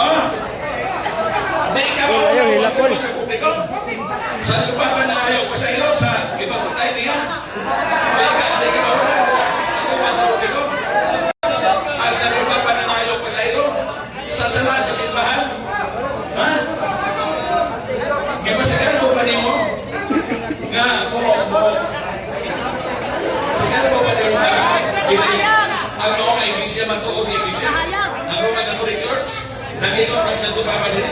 Oh! May ikaw Ayaw, hilakol. sa publiko. Sa tubapan na ayaw pa sa ilo, sa ibang patay niya. May ikaw sa tubapan sa publiko. At sa tubapan na ayaw pa sa ilo, sa sala, sa simbahan. Ha? Gipasagan mo ba mo? Nga, Sigan mo ba nimo nga? Ang mga iglesia matuog ng iglesia. Ang Roman Catholic Church. Nag-ingon ng Santo Papa din.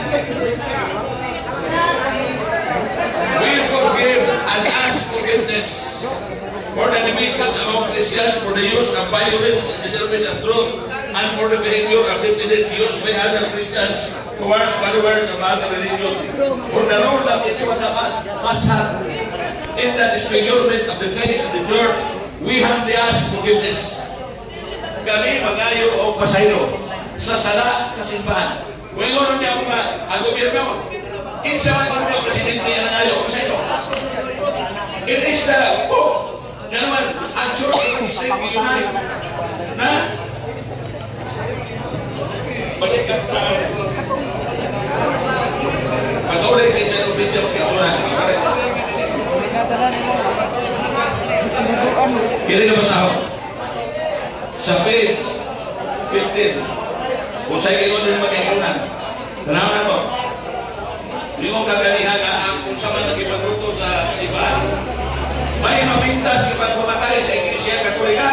We forgive and ask forgiveness for the division among Christians, for the use of violence in the service of truth, and for the behavior of deviants used by other Christians who are followers of other religion. For the role that each one of us must have in the disfigurement of the face of the church, we humbly ask forgiveness. Kami magayo o pasaylo sa sala sa simbahan. Kung ino niya ako ang gobyerno, kinsa man kung ang presidente yan nangayo o pasaylo. It is the book na naman ang church is unite na balikan tayo. Patuloy kayo sa video magkakura. Kaya ka ba sa ako? Sa page 15 kung sa'yo kayo din magkaikunan tanaw na to hindi mo kagalihan na ang kung sa man nagipagruto sa simbahan may mapintas sa pagpamatay sa Iglesia Katolika.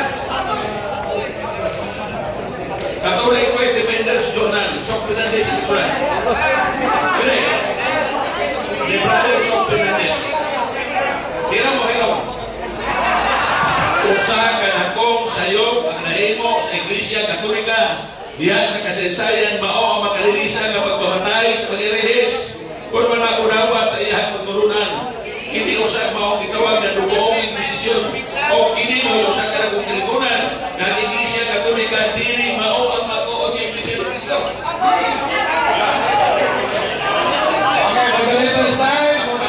Catholic Faith Defenders Journal Sok Fernandez Israel Pwede The Brothers Sok Fernandez hiraw mo usa ka nakong sayop ang nahimo sa Iglesia Katolika diya sa kasaysayan mao ang makalilisa nga pagpamatay sa pag-irehis kung manakudawat sa iyang pagturunan hindi usa mao gitawag na dugoong inkwisisyon o kini mo usa ka nagong kilikunan nga Iglesia Katolika dili mao ang matuod ng Iglesia ng Cristo.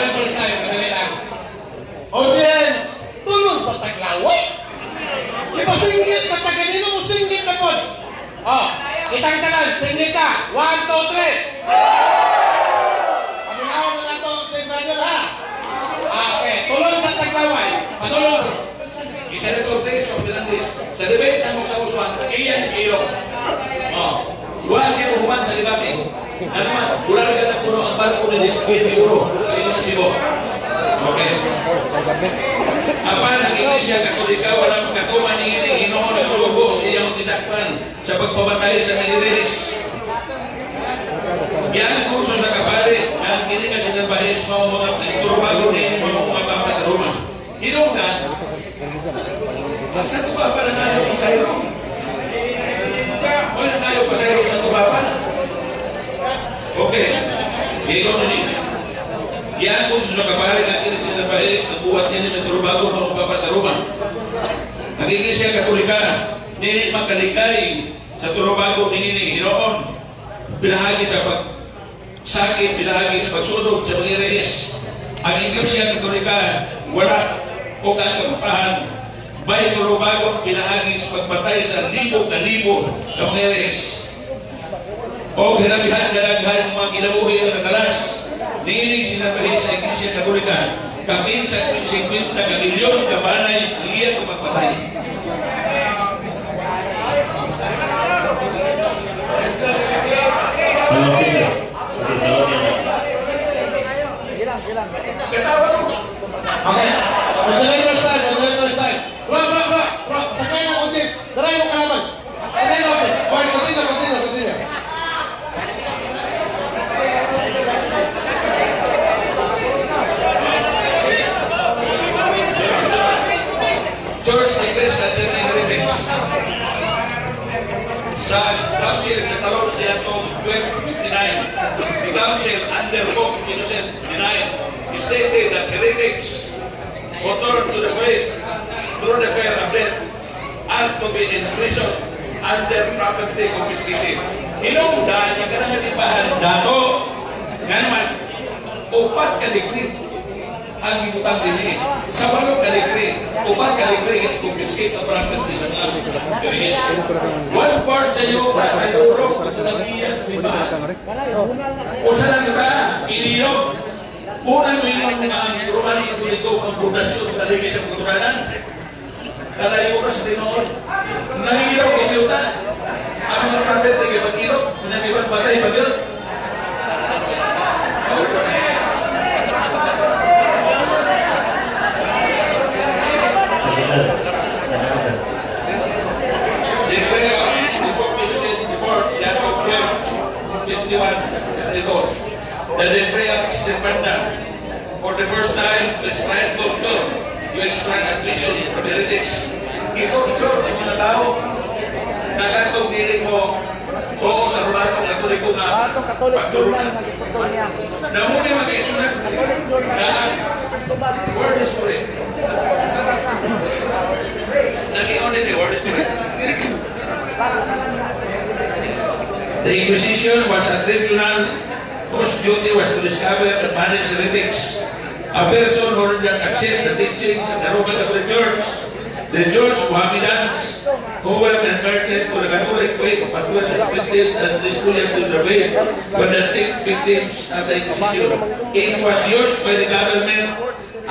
Okay, madali lang. Audience, tulong sa taglaway. Ipasinggit ka ta kanino mo singgit na pod. Oh, kitang tagal, singgit ka. 1, 2, 3. Paminaw na nato si brother ha. Okay, tulong sa taglaway. Patulong. Isa na sorte sa Fernandez sa debate ang mga usuan iyan iyo. Oh, wa siya human sa debate. Ano man, ular ka na puno ang barko ni Desmond Euro. Ayon sa Cebu. Okay. Apa ang Iglesia Katolika walang katuman ni Hinoon at subo sa iyang tisakpan sa pagpamatay sa Menirehis. Yan ang kurso sa kapari na kini kasi ng bahis mga turbago ni mga papa sa Roma. Hinungan, sa tubapa na nayo pa sa iyo. Wala nayo pa sa iyo sa tubapa. Okay. Ikaw na din. Yan kung sa kapari na kini sa bahis ang buhat niya ni turbago mga papa sa Roma. Ang Iglesia Katolika dili makalikay sa turbago ni Hinoon. Pinahagi sa pagsakit, pinahagi sa pagsunog sa mga reyes. Ang Iglesia Katolika wala o kagamapahan. May turbago pinahagi sa pagpatay sa libo na mga reyes. O hinabihan kalaghan mga kinabuhi na katalas. Niinig sinabahin sa Iglesia Katolika kapin sa 50 milyon kabanay liyan o magpatay. Ketawa mo. Okay. Moderator style. Bro. Sakay na audience. Daray mo kalaman. Sakay na audience. Okay, continue. Church declares that certain heretics sa Council of Catalogs niya itong 1259. The Council under Pope Innocent IX stated that heretics who turn to the faith through the fear of death are to be imprisoned under property confiscated. Hinungdan yung kanang simbahan dato nga naman upat ka degree ang gibutang dinhi. Sa walo ka libre, upat ka libre, confiscate ang property sa mga Greece. One part sa iyo, sa Europe, kung nag-iya sa iba. O sa lang iba, iniyok. Unang mo yung mga Romani Katoliko ang pundasyon ng kaligay sa kulturalan. Kalayo ka sa tinoon. Nahihiraw kay Yuta. Ang mga prophet ay ipag-irok, nang patay pag-irok. The decree of Stepanda, for the first time, prescribed doctor to extract admission from heretics. Ito, yung mga tao, nakatong dili mo, oo sa rulatong katoliko nga, pagturunan. Namuni mag-isunat, na word is correct. Nag-iunin ni word is correct. The Inquisition was a tribunal whose duty was to discover and manage heretics. A person who did not accept the teachings of the Roman Catholic Church, the Jews, Mohammedans, who were converted to the Catholic faith, but were suspected and disloyal to the faith, were the victims of the Inquisition. It was used by the government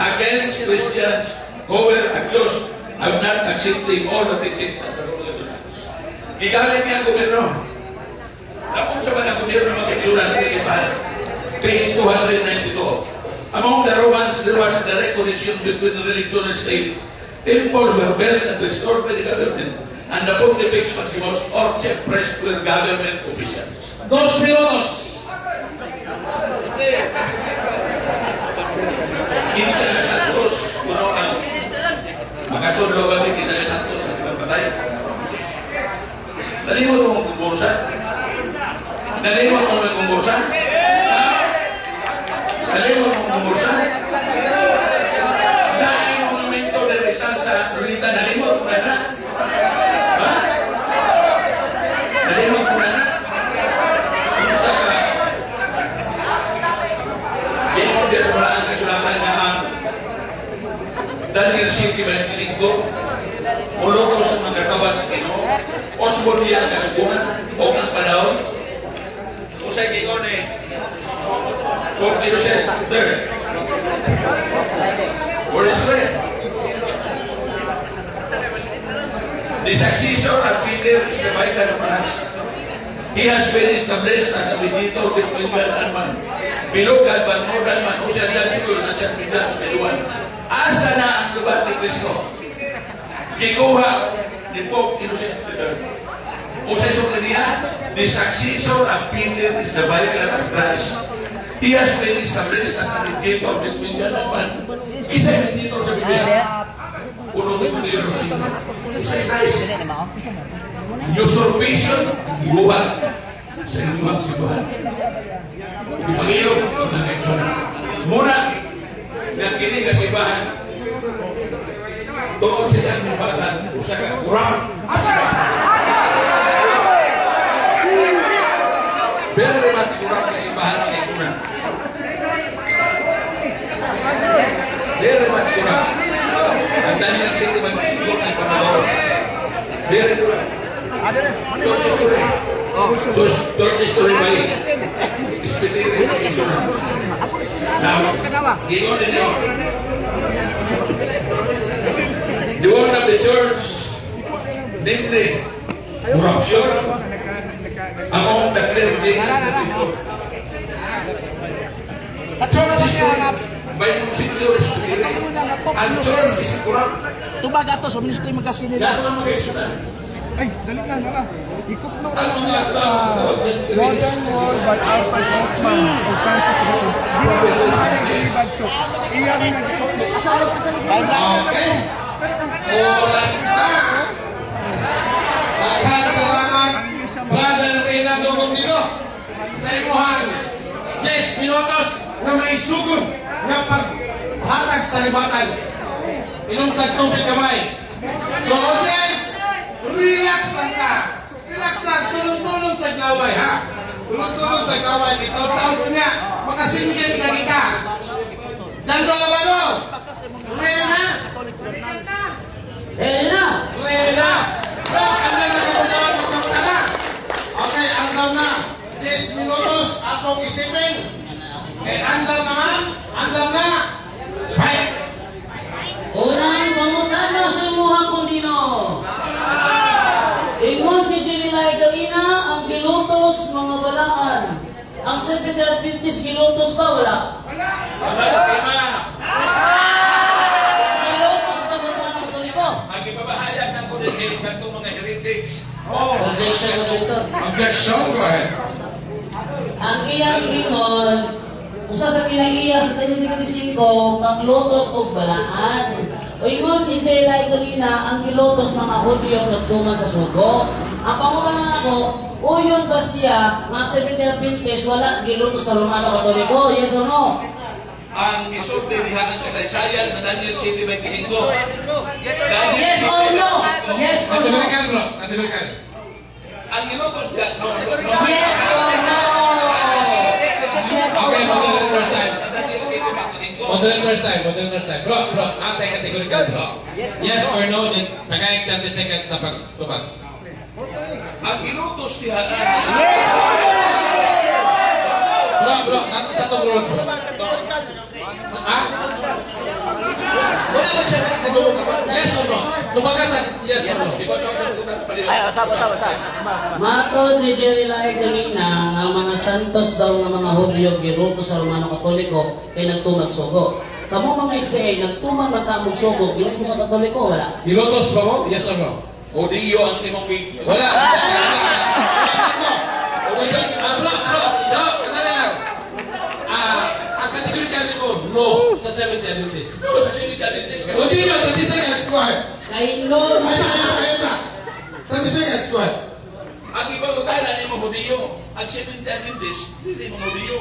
against Christians who were accused of not accepting all the teachings of the Roman Catholic Church. Gigamit niya ang gobyerno. Napong sa mga gobyerno mag-itsura ng Municipal, page 292. Among the Romans, there was a direct connection between religion and state. Temples were built and restored by the government, and the Pontifex Maximus or chief priests were government officials. 2 minutos. Kinsa ka Santos, kuno ang makatulog kami kinsa ka Santos sa ibang patay. Nalimot mo kung bursa? Nalimot mo kung bursa? Nalimot mo kung bursa? Dahil mo momento na resal sa Lolita, nalimot mo na. Ha? Nalimot mo na. Bursa ka. Kaya mo Diyos wala ang kasulatan na ang Daniel City 25, muloko sa mga katawan sa Ginoo, osbon niya ang kasubuhan o ang panahon. Kung sa'yo kingon kung innocent, there. Word is right. The successor of Peter is the vital of Christ. He has been established as a mediator between God and man. Below God, but more than man, who shall judge you and shall be judged by the one. Asa na ang lubat ni Kristo? Gikuha ni Pope Innocent III. O sa isang kaniya, the successor of Peter is the vicar of Christ. He has been established as a mediator between God and man. Isa yung mediator sa Biblia. Uno ng mediator sa Biblia. Isa yung Christ. Usurpation, buwan sa inyong sibuhan. Ipag-iyon, muna, nga kini kasibahan tungkol sa dyan ng batan usa ka kurang kasibahan very much kurang kasibahan ang itsura very much kurang ang Daniel City magsisiguro ng panahon very kurang George story ba yun? Ispitiri ang itsura. Now, gigon ninyo. The word of the church, namely, corruption among the clergy and the people. A church is corrupt by Monsignor Ispitiri. Ang church is corrupt. Tubag ato sa ministry magkasinila. Yan ang mga isunan. Ay, dali na, nara. Ikot mo Ang mga tao, Modern World by Alfred Hoffman o Francis Bacon. Di ba ito na nag-ibad so? Iya rin nag-ikot mo. Okay. Oras na. Salamat, Brother Reynaldo Rondino. Sa imuhan, 10 minutos na may sugod na paghatag sa libatan. Inom sa tubig kamay. So, audience, relax lang ka. Relax lang. Tulong-tulong sa glaway, ha? Tulong-tulong sa glaway. Ikaw tawag niya. Makasinggil ka kita. Nando Labano. Ready na? Ready na? Ready na. Bro, andam na kapuntawan, magkapunta na. Okay, andam na. 10 minutos, akong isipin. Andam naman, andam na. Fight! Unang pangutana sa imuha kung dino. Ingon si Jinilay Galina ang gilutos mga balaan. Ang Seventh-day Adventist gilutos ba? Wala. Wala sa tema. Gilutos ba sa mga Katoliko? Magipabahayag ng kulitin ng mga heretics. Objection mo dito. Objection, go ahead. Ang iyang ingon, usa sa kinaiya sa 2025, maglutos o balaan. O ingon si Jinilay Galina ang gilutos mga Hudyo nagtuman sa sugo. Ang pangutanan ako, uyon ba siya nga Seventh-day Adventist wala gilutos sa Romano Katoliko? Yes or no? Ang isulti diha ng kasaysayan na Daniel 7:25. Yes or no? Yes or no? bro. Katibilikan. Ang inutos diha, no. Yes or no? Yes or Okay, no? moderator's time. Sa Daniel 7:25. Moderator's time. Bro, antay kategorikal, bro. Yes or no, then tagayag 30 seconds na pagtupad. Ang inutos diha Bro, nato sa itong rules, bro. Ha? Wala ba siya nakitagulog ka ba? Yes or no? Tumagan sa yes or no? Matod ni Jerry Lai kanina nga mga santos daw nga mga Hudyo gilutos sa Romano Katoliko kay nagtumag sugo. Kamo mga SDA nagtumag man ta mong sugo gilutos sa Katoliko wala. Nilotos ba mo? Yes or no? Odiyo ang timong big. Wala. Bro, kanali lang. Ang kategorikal ko, no, sa 70 Adventist. No, sa David Adventist. Hindi nyo, 30 seconds, go ahead. Kay no Ayun. 30 seconds, go ahead. Ang ibang utala ni mo Odiyo. Ang Seventh-day Adventist, hindi mo Odiyo.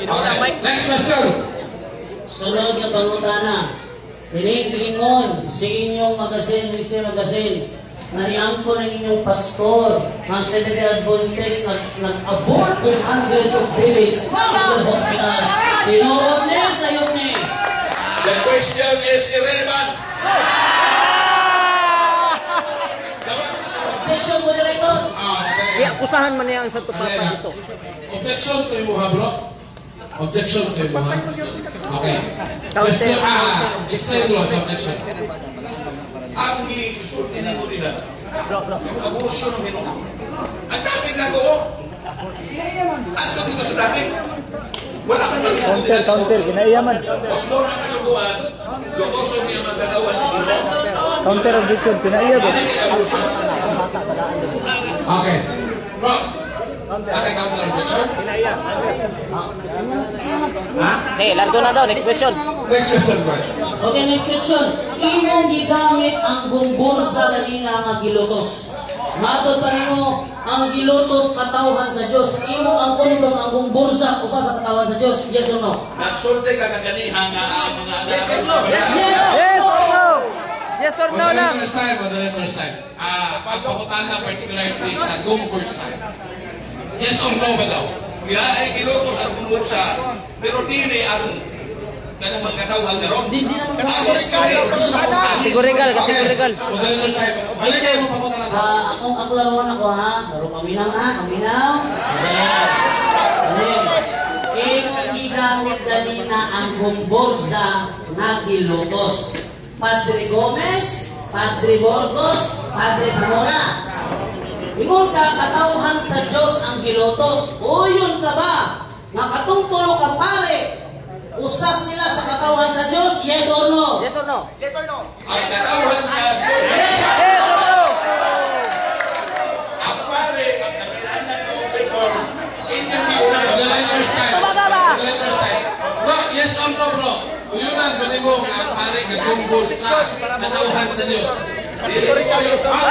Okay, next question. sunod nga pangutana. Tinitingon sa inyong magasin, Mr. Magasin, na niangko ng inyong pastor ng Seventh-day Adventist nag-abort with hundreds of babies in the hospitals. Tinuod niya sa iyo ni. The question is irrelevant. Objection, moderator. Kusahan man niya ang sa tupatan dito. Objection to yung muha, bro. Objection to yung muha. Okay. Question, explain bro, sa objection. Ang isulti ni mo nila, yung abortion ng minuto. Ang dami na ko. Ang dami na sa dami. Wala kang mag-isulti. Counter, ginaiyaman. Mas mo na kasuguan, lukoso niya magkagawan ng ilo. Counter objection, kinaiya ba? Hindi kay abortion. Okay. Bro, okay, counter objection. Ha? Sige, largo na daw. Next question. Next question, bro. Okay, next question. Imong gigamit ang gumbursa kanina nga gilutos. Matod pa nimo ang gilutos katawhan sa Dios. Imo ang kuno ang gumbursa usa sa katawhan sa Dios. Yes or no? Nagsulti ka kaganiha nga ang mga anak. Yes Yes or or no? no? Yes or no lang? Moderator's time. Pagpakutan na particularly sa gumbursa. Yes or no ba daw? Kaya ay kilutos ang kumursa, pero dili ang kanang magkatawhan karon. Hindi naman Kategorikal, kategorikal. Moderator's time. Balik kayo mo pakutan na. ako laruan ako ha. Laro paminaw na, paminaw. Imong gigamit kanina ang gumbursa na gilutos. Padre Gomez, Padre Borgos, Padre Zamora. Ingon ka katawhan sa Dios ang gilutos. Uyon ka ba? Nga katungtulo ka pare. Usa sila sa katawhan sa Dios. Yes or no? Yes or no? Yes or no? Ang katawhan sa Diyos, Yes or no? ang pare, ang kailangan ng before, inyong giunan. Moderator's time. Tumaga ba? Moderator's time. Bro, yes or no, bro? Uyunan ba ni mo nga pare nga gumbursa katawhan sa Diyos? Kategorikal gusto. 30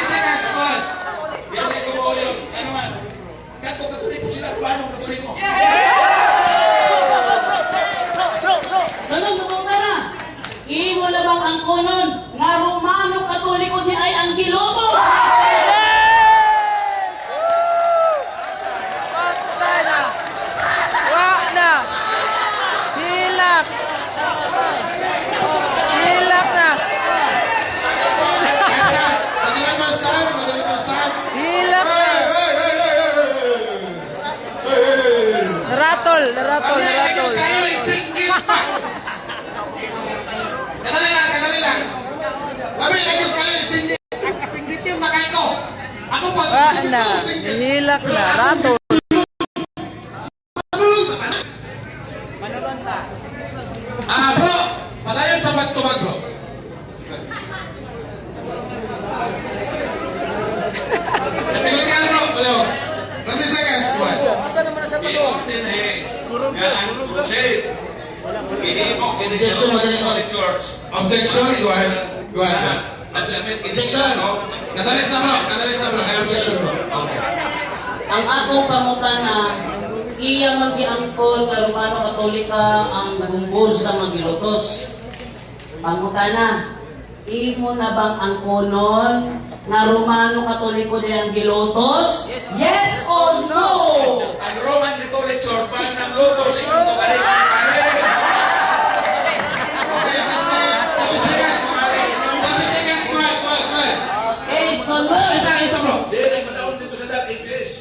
seconds, go ahead. Hindi ko mo yun. Ano man? Kato Katoliko sila, Romano Katoliko. Salong na na. Imo na bang ang konon nga Romano Katoliko ni ay ang giloto? Patay na. Wa na. Hilak. Hilak na. Madaling to stand, madaling to stand. Hilak na. Hey! Naratol, naratol, naratol. Kadali lang. Labi lang yung kayo singgit. Singgit yung nakay ko. Ako pa. Wa na. Hilak na. Ratol. Bro, padayon sa pagtubag, bro. Natigol ka, bro. Padayon. 30 seconds, go ahead. Iortin nga ang crusade. Gihimo kini sa Catholic Church. Objection, go ahead. Go ahead. Naglamit kini Objection. sa Kadali sa bro. May objection, bro. Okay. Ang akong pangutana, iya magiangkon nga Romano Katolika ang gumbos sa magilutos. Pangutana, imo na bang ang konon nga Romano Katoliko di ang gilutos? Yes or no? ang Roman Catholic Church pa ng luto sa inyong tukalit. Okay, 30 seconds. 30 seconds, go ahead, go ahead, go ahead. Okay, sunod. Isa, bro. Di rin madaon dito sa dark English.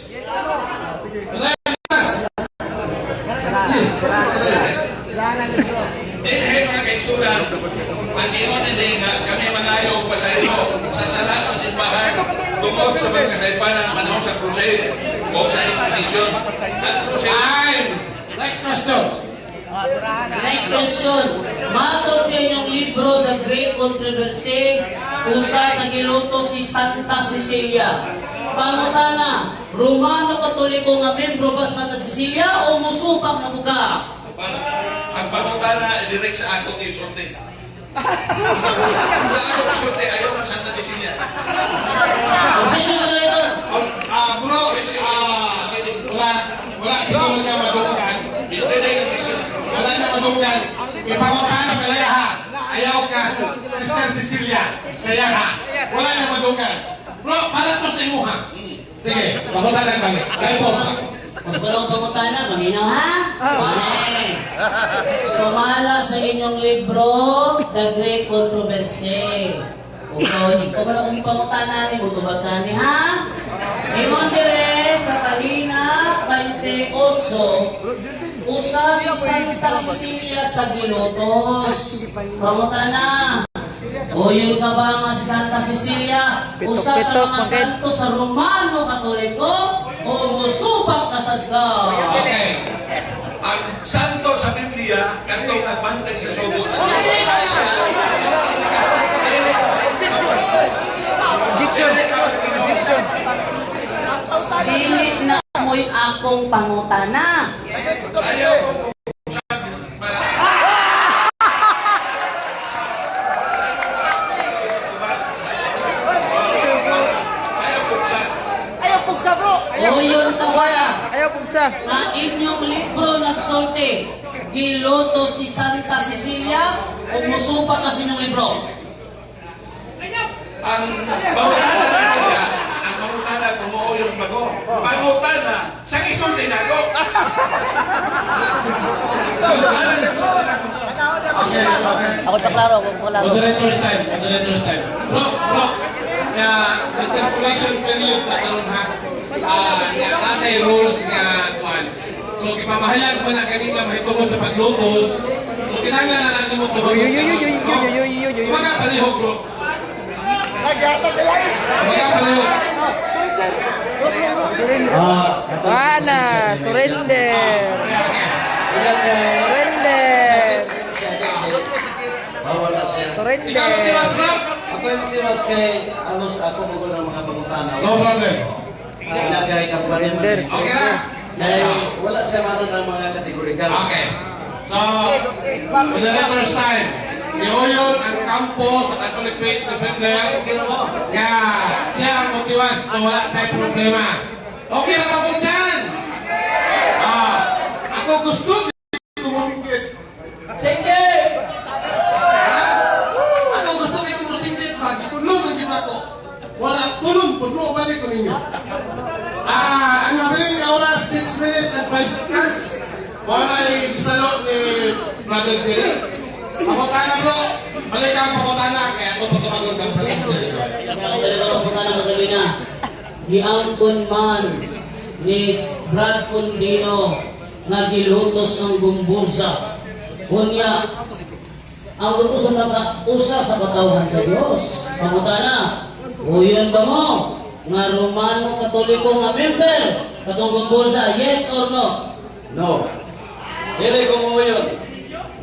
Hindi mga kaigsuran, ang iyon hindi nga kami mangayo o pasayro sa sala sa simbahan tungkol sa pagkasaypanan ng panahon sa crusade o sa Inquisition. Ang crusade Time. Next question. Next question. Matod sa inyong libro, The Great Controversy, usa sa giluto si Santa Cecilia. Pangutana, Romano Katoliko nga membro ba Santa Cecilia o musupak na buka? ang pangutana direct sa akong isulti. Sa akong isulti, ayaw ng Santa Cecilia. Objection mo na ito. Bro, wala siguro niya madugtan. Misleading ang Christian. Wala niya madugtan. Ipangutana sa yaha. Ayaw ka, Sister Cecilia. Sa yaha. Wala niya madugtan. Bro, para to sa imuha. Sige, pangutanan kami. Kayo po. Mas balong pangutana, maminaw ha? Mali. Sumala sa inyong libro, The Great Controversy. Okay, ikaw ba na kung pangutana ni Mutubag ka ni ha? Ingon dire sa Palina 28, usa si Santa Cecilia sa gilutos. Pangutana, Uyo ka ba nga si Santa Cecilia? Usa sa mga santo sa Romano Katoliko o musubak kasad ka? Okay. Ang santo sa Biblia, katong nagbantay sa sugo sa Objection. Objection. Dili na mo'y akong pangutana. Ayaw Ayaw pugsa, bro. Uyon ka ba? Ayaw pugsa. Na inyong libro nagsulti, giloto si Santa Cecilia o musubak kasi ng libro? ang pangutana ang pangutana kung mo yung bago. Pangutana, sa isulti na ako. Pangutana sa isulti na ako. Okay, okay. Ako taklaro, kung wala. Moderator's time. Moderator's time. Bro. Interpolation period na karon ha. Natay rules nga kuan. So gipamahayan ko na kanina mahitungod sa paglutos. So kinahanglan na natin mo tubag. Umaga palihog, bro. Umaga palihog. Wala, surrender. Surrender. Surrender. Ikaw magtiwas, bro. Ako yung magtiwas kay alos ako mo ng mga pangutana. No problem. Ilagay ka pa rin. Surrender. Okay na? Kaya wala siya maroon ng mga kategorikal. Okay. So, moderator's time. Iuyon ang kampo sa Catholic Faith Defender. Nga siya ang motiwas so wala tayong problema. Okay na ba po dyan? Ako gusto tumumingkit. Sige! Ako gusto kayo tumusingkit ba? Tulong na kita ko. Wala tulong, puno balik ko ninyo. Ang nabiling na oras, 6 minutes and 5 seconds. Wala yung isalo ni Brother Jerry. Pakutana bro, balik ang pakutana, kaya ako patumagon kang Brother Jerry. Ang talaga madali na. Giangkon man ni Brad Condino nga gilutos ng gumbuza. Unya, ang gumbuza naka-usa sa katawhan sa Diyos. Pangutana, uyon ba mo nga Romano Katoliko nga member katong gumbuza, yes or no? No. Dili ko mo yun.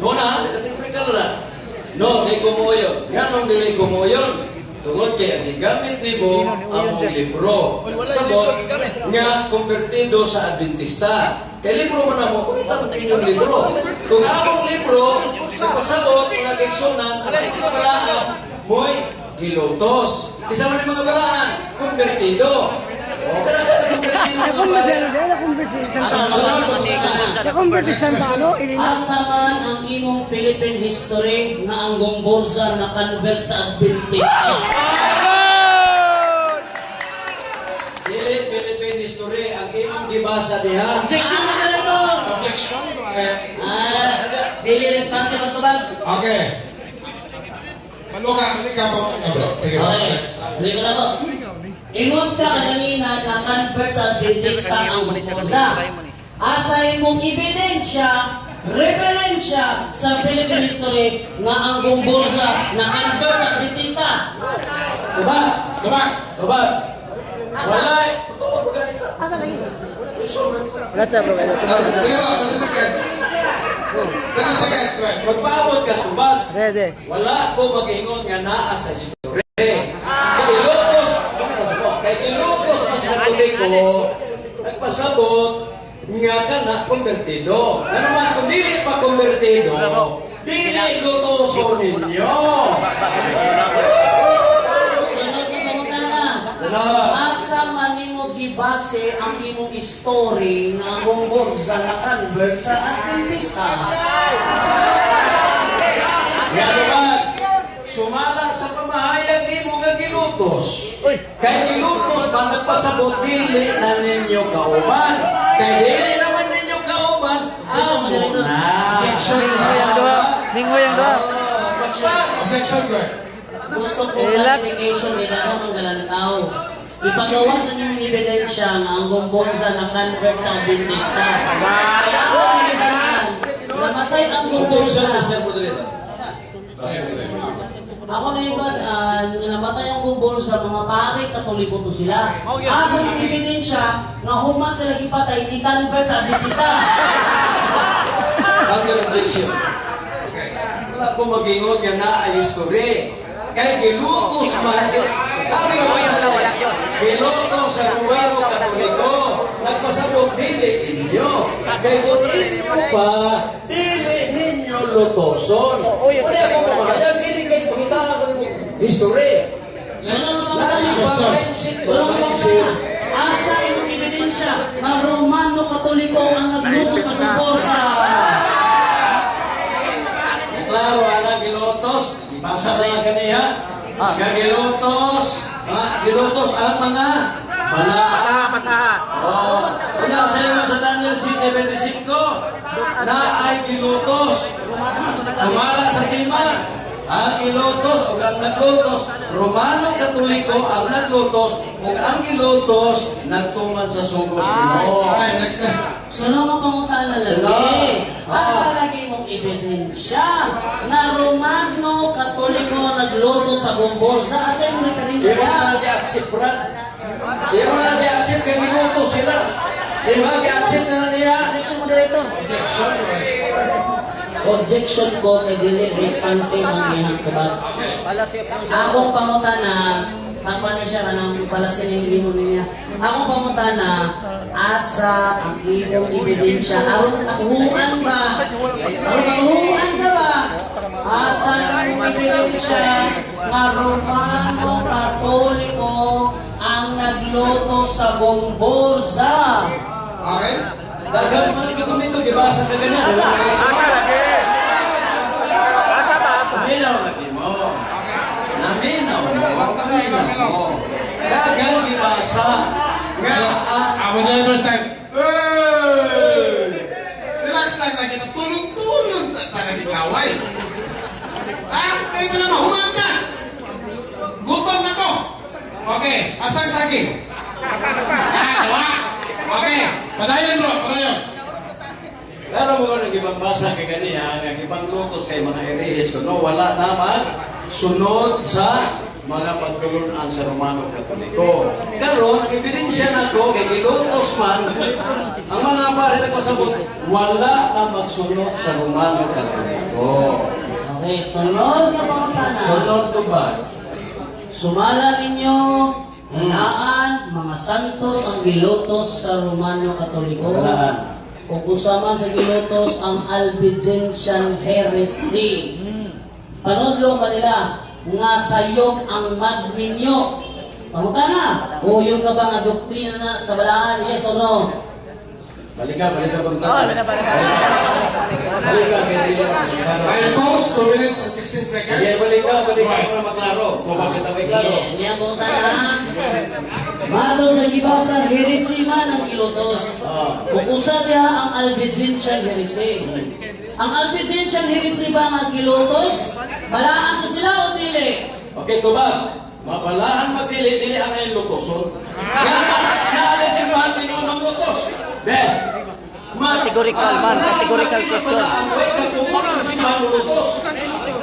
No na, katikrikan na. No, di ko mo yun. Ganong dili ko mo yun. Tungod kay ang gigamit nimo ang libro. Sabot nga konvertido sa Adventista. Kay libro mo na mo, kumita mo inyong libro. Kung among libro, nagpasabot mga kaigsunan, mga balaan, mo'y gilutos. Isa man yung mga balaan, konvertido. O, kaya konvertido mga balaan. Asa man ang imong Philippine history nga ang gumbuza na convert sa Adventista? Dili Philippine history ang imong gibasa diha. Objection mo na ito! Objection. Daily responsible to ba? Okay. Maluka, balik ka po. Bro, sige bro. Okay, balik ko na po. Ingon ka kanina na convert sa Adventista ang gumbuza. Asay mong ebidensya, referensya sa Philippine history nga ang gumbuza na convert sa Adventista. Tuba, Diba? tuba. Asa? Wala, tungod ko ganito. Asa lagi? Susunod. Wala ta bro. Sige bro, 30 seconds. 30 seconds, right? Magpaabot ka subag. Dede. Wala ko mag-ingon nga naa sa history. Kay Ilocos, mas Katoliko, nagpasabot nga ka na konvertido. Ano man, kung dili pa konvertido, dili lutoso ninyo. Sunod na pangutana. Salamat. Asa man nimo gibase ang imong story nga ang gumbuza na convert sa Adventista? Nga naman, sumala sa pamahayag nimo nga gilutos. Kay gilutos ba nagpasabot dili na ninyo kauban. Kay dili naman ninyo kauban, amo na. Objection. Lingoy ang doa. Objection, go. Gusto ko Ilat. clarification ni Dano ang galantaw. Ipagawa sa inyong ebidensya nga ang gumbuza na convert sa Adventista. Kaya ako ang ibalaan, namatay ang Objection, gumbuza. Mr. Moderator. Ako na iba, namatay ang gumbuza, mga pari, katoliko to sila. Asa ng ebidensya nga human sila gipatay, ni convert sa Adventista. Counter objection. Wala ko mag-ingon nga na ay history. Kay gilutos man, gilutos sa Romano Katoliko, nagpasabot dili inyo. Kay kung inyo pa, dili ninyo lutoson. Wala ko pamahayag, dili kayo pakitaan ko ng history. Asa imong ebidensya nga Romano Katoliko ang nagluto sa gumbuza. Klaro, ana gilutos, ibasa na kaniya. Nga gilutos ang mga balaan. Oh, una sa iyo sa Daniel 7:25 na ay gilutos. Sumala sa tima. Ang ilutos o ang naglutos, Romano Katoliko ang naglutos o ang gilutos nagtuman sa sugos Ginoo. Alright, next. Sunod mo pangutana lagi. Asa lagi mong ebidensya na Romano Katoliko nagluto sa gumbuza? Asa yung Di referensya? mo na di-accept, Brad. Di mo na di-accept kay gilutos sila. Di ba di-accept na niya? Objection, moderator. Objection, right? Objection ko kay dili responsive ang iyang tubag. Akong pangutana, takpan niya siya kanang palasin yung imo niya. Akong pangutana, asa ang imong ebidensya? Aron katuhuan ba? Aron katuhuan ka ba? Asa ang imong ebidensya nga Romano Katoliko ang nagluto sa gumbuza? Okay? Daghang mga dokumento gibasa ka ganyan. Asa lagi? Asa ba? Asa? Naminaw lagi mo. Naminaw mo. Dagan gibasa. Nga Ako na yung first time. Hey! Relax lang lagi na tulong-tulong sa tagagigaway. Kayo na naman, human ka! Gutom na to! Okay, asang saging? Dalawa! Okay, padayon bro, padayon. pero mo nang gibambasa kay ganiya, nga gibanglutos kay mga erehis kuno wala naman sunod sa mga pagtulunan sa Romano Katoliko. Karon ang ebidensya nako kay gilutos man ang mga pare nagpasabot wala na magsunod sa Romano Katoliko. Okay, sunod na mga tanan. Sunod to ba? Sumala ninyo, Walaan, mga santos ang gilutos sa Romano Katoliko. Walaan. O kusama sa gilutos ang Albigensian heresy. Panudlo pa nila nga sayong ang magminyo. Pamuta na, uyong ka ba nga doktrina na sa balaan? Yes or no? Balik ka pag Oh, balik. Balik ka, kaya Time pause, 2 minutes and 16 seconds. Kaya balik ka para maklaro. Kung bakit na may klaro. Yan po na. Matong sa gibasa, heresy man ang gilutos. Ukusa niya ang Albigensian heresy. Ang Albigensian heresy ba ang gilutos? Balaan ko sila o dili? Okay, tuba. Mabalaan magdili-dili ang ayong lutoson. Naalisimbahan tinunong lutos. Ben, Categorical man, categorical question. Ang way katungkol ng simbahan lutos.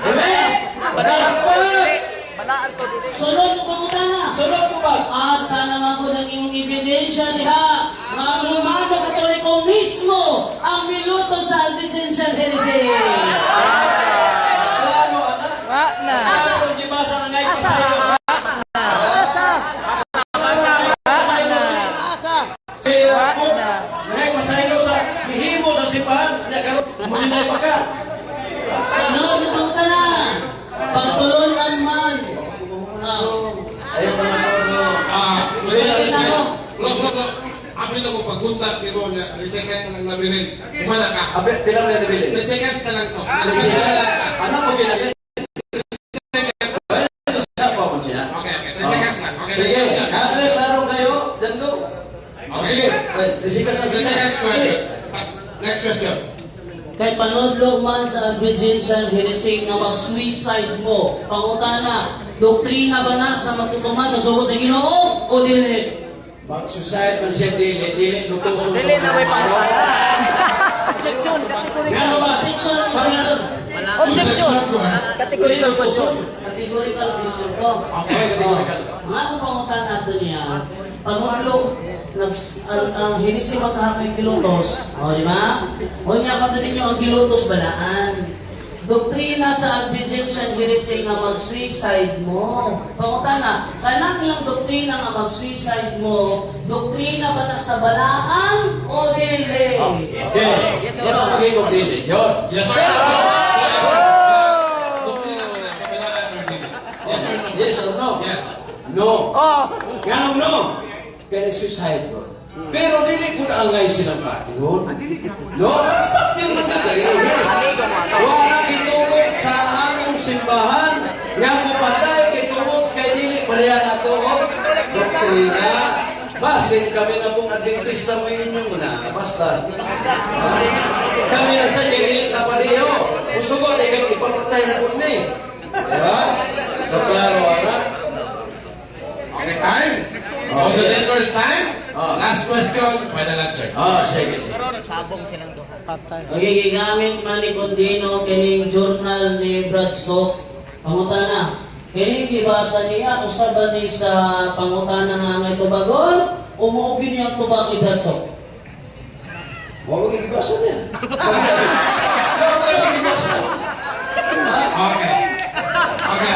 Amen? Balaan ko dili. Sunod ko pangutana. Sunod ko ba? Asa naman po ng imong ebidensya diha nga ang Romano Katoliko mismo ang miluto sa Albigensian heresy. Klaro, anak. Wa na. Asa kung gibasa na ngayon pasayo. Asa. Asa. Kaya po, ngayon pasayo sa gihimo sa simbahan. Mulinay pa ka. Sunod ko pangutana. Pagtulunan man. Ayaw ko na po. Sige na mo. Bro. Apil na mo pagpunta, pero second na lang nabirin. Kumana ka. Pila mo na nabili? 3 seconds na lang to. Anak mo ginagin. Siya po ako siya. Okay, 3 seconds lang. Okay, Sige, klaro kayo. Dando. Sige, 3 seconds na 3 seconds question. Next question. Kay panudlog man sa Albigensian heresy nga mag-suicide mo, pangutana, doktrina ba na sa matutuman sa sugos ng Ginoo o dili? Mag-suicide man siya dili lutoso sa Dili na may mga pangutana. Objection, categorical. Ngano ba? Objection, objection. Objection. Categorical question. Categorical question to. Okay, categorical. Nga kung pangutan nato niya, panudlog, ang heresy magkahapay gilutos, o di ba? O niya ka ninyo ang gilutos balaan. Doktrina sa Albigensian heresy nga mag-suicide mo. Pangutan na, kanang ilang doktrina nga mag-suicide mo, doktrina ba na sa balaan o dili? Okay. Yes, ang pagiging dili. Yun. Yes or no? Yes or no? Yes or no? Yes. No. Oh. Ngano no? Kaya suicide ko. Pero dili ko na angay silang patiyon. No, patiyon na ka. Wala itulog sa among simbahan nga mupatay kay tungod kay dili pareha na tuod. Doktrina. Basin kami na pong Adventista mo inyong na. Basta. Kami na sa dili na pareho. Gusto ko na ipapatay na po ni. Diba? Klaro, anak. Okay, time? Oh, The yeah. first time? Oh. Last question, final answer. Sige. Sabong silang duha. Patay. Okay, gigamit man ni Condino kining journal ni Bradshaw. Pangutana. Kini gibasa niya usaban ni sa pangutana nga nga tubagon o mao kini ang tubag ni Bradshaw. Huwag mo gigibasa niya. Huwag mo gigibasa. Okay. Okay.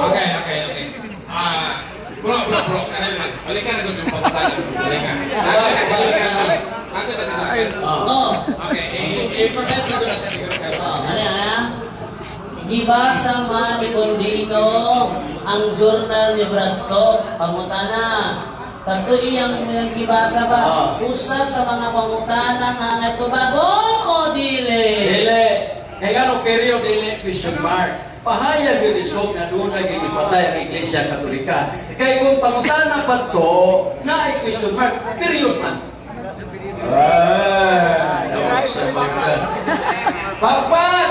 Okay. Bro. Kanan lang. Balikan na yung pagkatala. Balikan. Oh. Okay. I-process na doon natin. Gibasa man ni Condino ang journal ni Bradshaw. Pangutana. Kanto iyang gibasa ba? Usa sa mga pangutana nga nga tubagon o dili? Dili. Kaya nga nung period, dili, question mark. Pahayag yung isog na doon ay gigipatay ang Iglesia Katolika. Kaya kung pangutana pa to, na ay question mark, period man. Papat!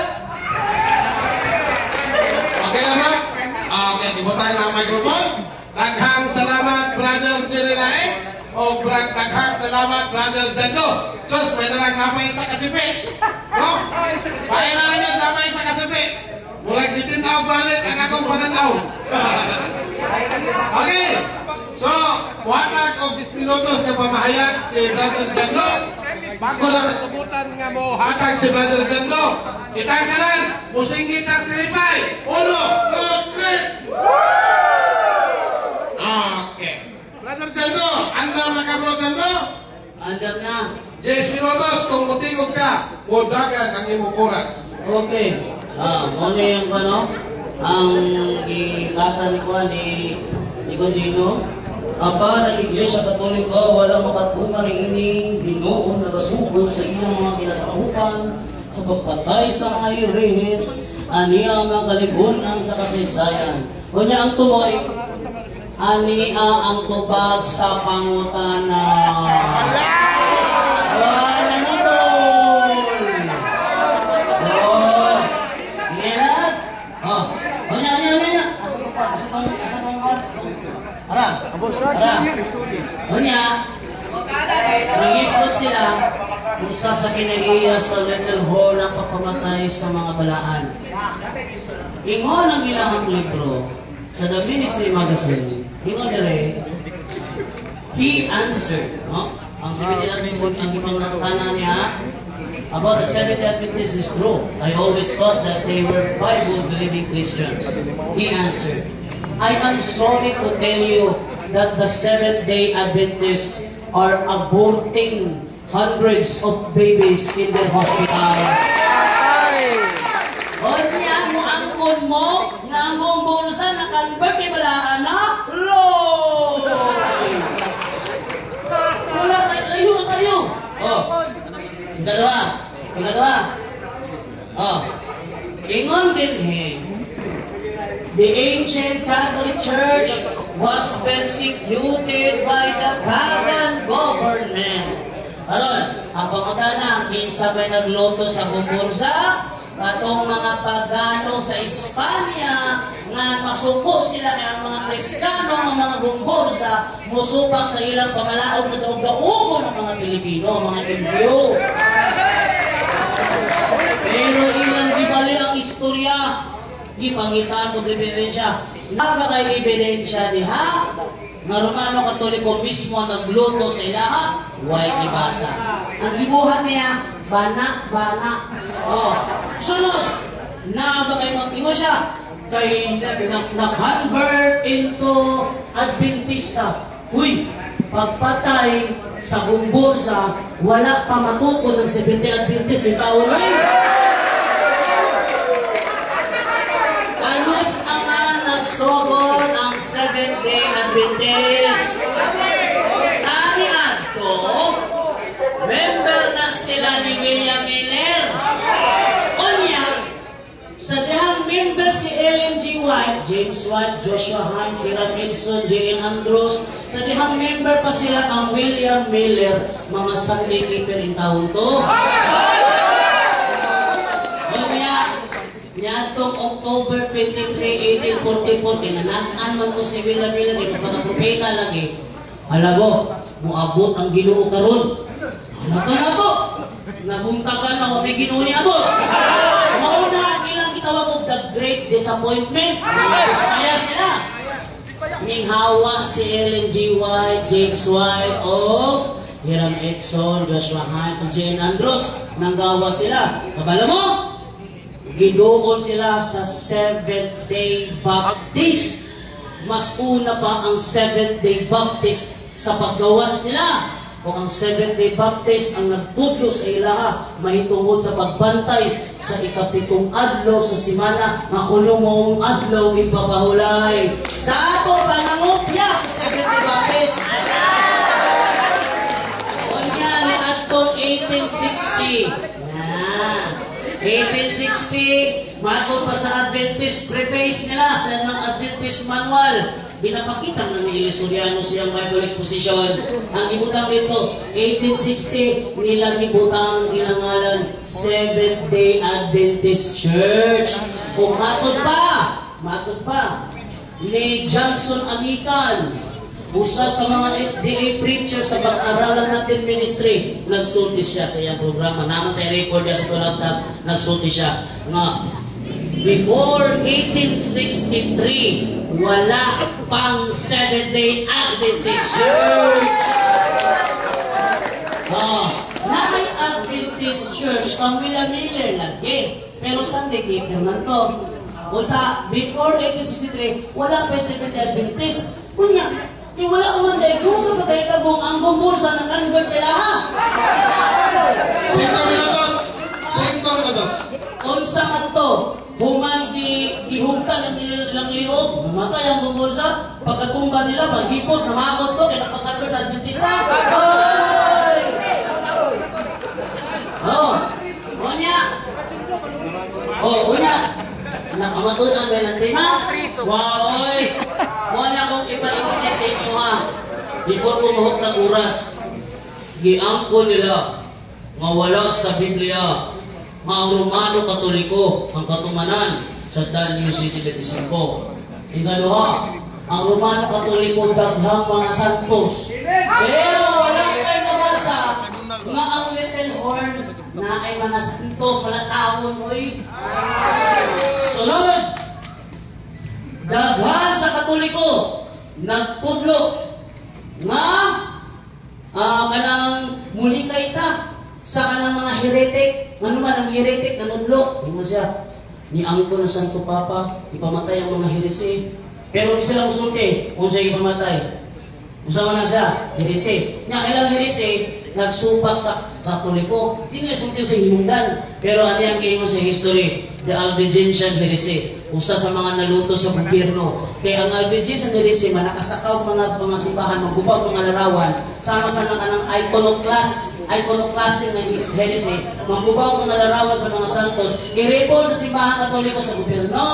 Okay na ba? Okay, di ba tayo ng microphone? Daghang salamat, Brother Jerry Laek. O daghang salamat, Brother Zendo. Diyos, may nalang napay sa kasipi. No? Pare na lang yan, napay sa kasipi. Mulang ditinaw balik ang akong pananaw. Okay. So, buhatag o 10 minutos na pamahayag si Brother Zendo. Bago lang subutan nga mo hatag si Brother Zendo. Kitang kanan, musinggit ang silipay. 1, 2, 3. Okay. Brother Zendo, andam na ka, Brother Zendo? Andam na. 10 minutos kung mutingog ka, mudagan ang imong oras. Okay. Ano yung ano? Ang ibasa ni Juan ni Godino. Aba ng Iglesia Katolika, walang makatunga rin ining Ginoon na basugod sa iyang mga kinasakupan sa pagpatay sa mga Herehes, aniya mga kaligunan sa kasaysayan. Kunya ang tumoy, aniya ang tubag sa pangutana. Kunya, nag-istot sila usa sa kinaiya sa Little Hall ang pagpamatay sa mga balaan. Ingon ang ilahang libro sa The Ministry Magazine. Ingon dire, he answered, no? Ang Seventh-day Adventist, ang ipangtana niya about the Seventh-day Adventist is true. I always thought that they were Bible-believing Christians. He answered, I am sorry to tell you that the Seventh-day Adventists are aborting hundreds of babies in their hospitals. O niya mo angkon mo, nga ang bulsa na convert kay balaan na, Lord! Wala, kayo. Ikadwa. Ingon din the ancient Catholic Church was persecuted by the pagan government. Aron, ang pangutana, kinsa may nagluto sa Gumburza, atong mga pagano sa Espanya, nga masuko sila kay ang mga Kristiyano, ang mga Gumburza, musupak sa ilang pamalaog na daog-daugo ng mga Pilipino, mga Indio. Pero ilang gibali ang istorya, gipangitan ko ebidensya. Napakay ebidensya diha nga Romano Katoliko mismo ang nagluto sa ilaha, way ibasa. Ang gibuhat niya, bana. Sunod, napakay magtingo siya kay na-convert into Adventista. Huy, pagpatay sa Gumburza, wala pa matukod ng Seventh-day Adventist ni tao rin. Anos ang nagsugod ang Seventh-day Adventist? Ani ato, member na sila ni William Miller. Onya, sa dihang member si Ellen G. White, James White, Joshua Hines, Hiram Edson, J.N. Andrews, sa dihang member pa sila ang William Miller, mga Sunday keeper in taon to. Niatong October 23, 1844, kinanakan man ko si William Miller, di pa propeta lagi. Alago, muabot ang Ginoo karon. Halaga na to. Nabuntagan na may Ginoo ni abot. Mauna ang ilang gitawag og the Great Disappointment. Kaya sila. Ning hawa si Ellen G. White, James White, o Hiram Edson, Joshua Hines, J.N. Andrews. Nanggawa sila. Kabala mo? Giduol sila sa Seventh-day Baptist. Mas una pa ang Seventh-day Baptist sa paggawas nila. o ang Seventh-day Baptist ang nagtudlo sa ilaha mahitungod sa pagbantay sa ikapitong adlaw sa simana nga kulumong adlaw ipapahulay sa ato pangangopya sa Seventh-day Baptist. Unya ni atong 1860. 1860, matod pa sa Adventist preface nila sa ng Adventist manual. Ginapakita ng Ilisuriano siyang Bible exposition. Ang ibutang dito, 1860, nila ibutang ilang ngalan, Seventh-day Adventist Church. Kung matod pa, ni Johnson Amican, usa sa mga SDA preachers sa pag-aralan natin ministry, nagsulti siya sa iyang programa. Naman tayo record niya sa laptop, nagsulti siya nga, before 1863, wala pang Seventh-day Adventist Church. Nakay Adventist Church, ang Miller lagi. Pero Sunday keeper man to. O sa before 1863, wala pa Seventh-day Adventist. Kunya, di wala ko man dahil kung sa pagkaitabong ang gumbursa ng convert sa ilaha. Sektor na dos. Unsa man to, human gihugtan ang nilang lihok, namatay ang gumbursa, pagkatumba nila, maghipos, namakot to, kaya napag-convert sa Adventista. Unya. Nakamatunan ba ng tema? Wow, oy! Wala akong ipa-exist sa inyo ha. Before kumuhot ng oras, giangko nila nga wala sa Biblia nga ang Romano Katoliko ang katumanan sa Daniel City 25. Ikaduha, ang Romano Katoliko daghang mga santos. Pero wala kayo nabasa nga ang Little Horn na ay mga santos, wala taon, oy. Sunod, daghan sa Katoliko nagtudlo nga kanang mulikay ta sa kanang mga heretic. Ano man ang heretic nanudlo? Hindi mo siya niangko ng Santo Papa, ipamatay ang mga heresi. Pero di sila usulti kung siya ipamatay. Usama na siya, heresi. Nga ilang heresi nagsupak sa Katoliko. Hindi nila sulti sa hinungdan. Pero ano yung kayo sa history? The Albigensian heresy. Usa sa mga naluto sa gobyerno. Kaya ang Albigensian heresy, manakasakaw mga simbahan, maggubaw mga larawan, sama sa ng iconoclastic na heresy, maggubaw mga larawan sa mga santos, i-report sa simbahan Katoliko sa gobyerno.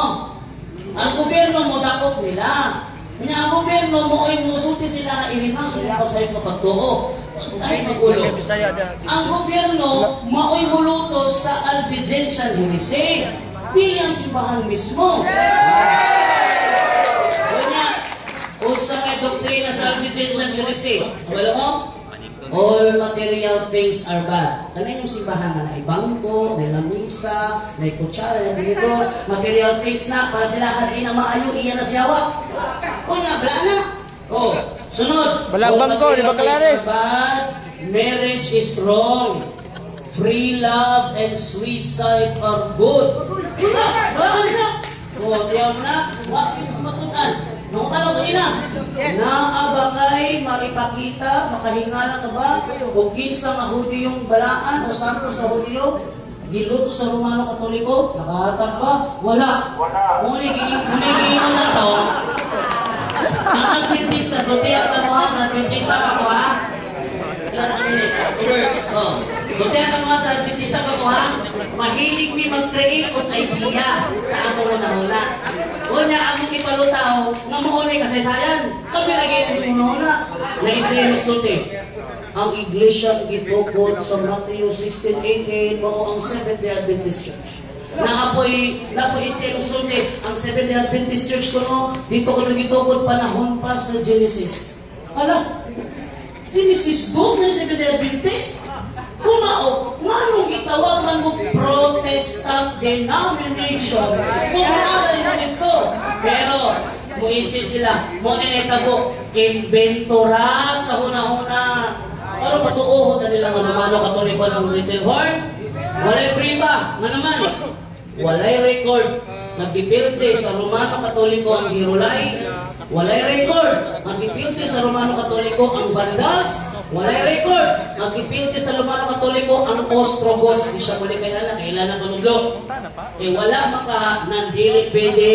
Ang gobyerno mo, dakop nila. Kanya ang gobyerno mo, ay musulti sila na irimang sila sa iyo kapagtuo. Kahit magulo. Ang gobyerno, mao'y hulutos sa Albigensian heresy. Dili ang simbahan mismo. Kanya, kung sa may doktrina sa Albigensian heresy, wala mo? All material things are bad. Kanya yung simbahan na bangko, may lamisa, may kutsara, may dito, material things na, para sila hati na maayo, iyan na siyawa. Kanya, bala na. Sunod. Walang bangko, di ba kalares? Marriage is wrong. Free love and suicide are good. Wala, baka nila. Tiyaw na, wakit matutan. Nung tanong kanina, naabakay, maripakita, makahingala ka ba? O kinsa nga Hudiyong balaan o santo sa Hudiyo? Giluto sa Romano Katoliko? Nakahatag ba? Wala. Muli giingon na to. Ang Adventista, so tiyak ka mo ha, sa Adventista pa ko ha? Ilan ang minutes? 2 words. So tiyak ka mo ha, sa Adventista pa ko ha? Mahilig mi mag-create of idea sa ato una-una. Unya, akong ipalutaw, nga mahuli kasaysayan. Kami nagiging sa una-una. Na-isaya magsulti. Ang iglesia gitukod sa Matthew 16:18 mao ang Seventh-day Adventist Church. Napoy istay magsulti. Ang Seventh-day Adventist Church ko dito ko nagitukod panahon pa sa Genesis. Hala, Genesis 2 na Seventh-day Adventist? Kumao, nga nung itawag man mo Protestant denomination, kung nakakali mo nito. Pero, muinsin sila, mo ninitabo, inventora sa huna-huna. Pero patuuhod na nilang Romano Katoliko ng Little Horn. Walay priba, nga naman. Walay record. Nagdipilde sa Romano Katoliko ang Hirulay. Walay record. Magpipilti sa Romano Katoliko ang Bandas. Walay record. Magpipilti sa Romano Katoliko ang Ostrogoths. Di siya muli kailan tunudlo. Wala maka nandili pwede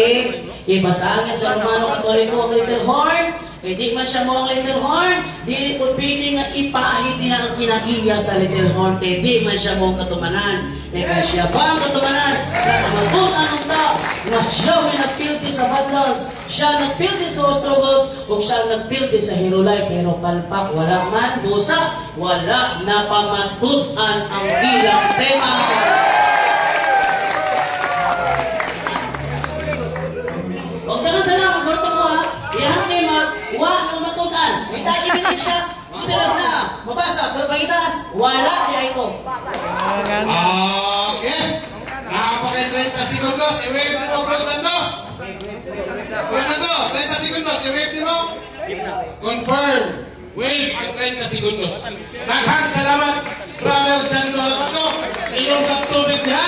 ibasangin sa Romano Katoliko ang Little Horn. Di man siya mo ang Little Horn. Di po pwede nga ipahid niya ang kinaiya sa Little Horn. Di man siya mo ang katumanan. Kaya siya ba ang katumanan? Nakamatong anong tao na siya may nagpilti sa Bandas. Siya nagpilti sa Ostrogoths o siya nagpilti sa Hirulay. Pero palpak, wala man busa, wala na pamatutan ang ilang tema. Huwag ka na sana, magborto ko ha. Iyang tema, wala na matutan. May tayo binig siya, sumilag na, mabasa, pero pagitan, wala kaya ito. Okay. Nakapag 30 segundos. I-wave mo, Bro Tando. Bro Tando, 30 segundos. I-wave mo. Confirm. Wave ang 30 segundos. Naghang salamat, Brother Tando. Inom sa tubig diha.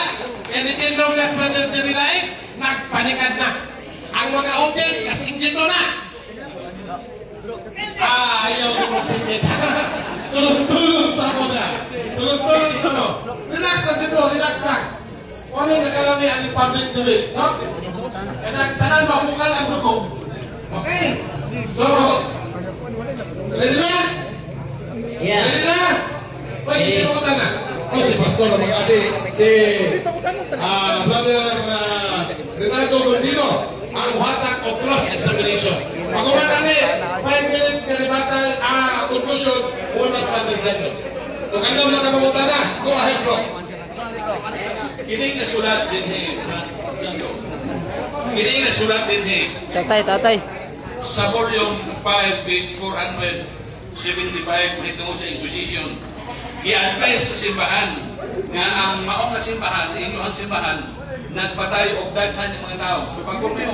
And itindong las Brother Jerilain, nagpanikad na. Ang mga audience, kasingin mo na. Ayaw ko magsingit. Tulog-tulog sa mo na. Tulog-tulog sa mo. Relax lang dito, relax lang. Kung ano yung nakalami ang public debate, no? Kaya tanan mabukal ang dugo. Okay? So, ready na? Yeah. Ready na? Pwede si Pakutan na. Si Pastor, si Brother Renato Gondino, ang watak o cross examination. Pag-umaran ni, 5 minutes ka ribatan, conclusion, unas Brother Renato. Kung ano na kapakutan na, go ahead, bro. Kini nasulat din Kini nasulat din Tatay. sa volume 5, page 475, mahitungod sa Inquisition. I-admit sa simbahan nga ang maong na simbahan, inyo ang simbahan, nagpatay o daghan ng mga tao. So pag kung may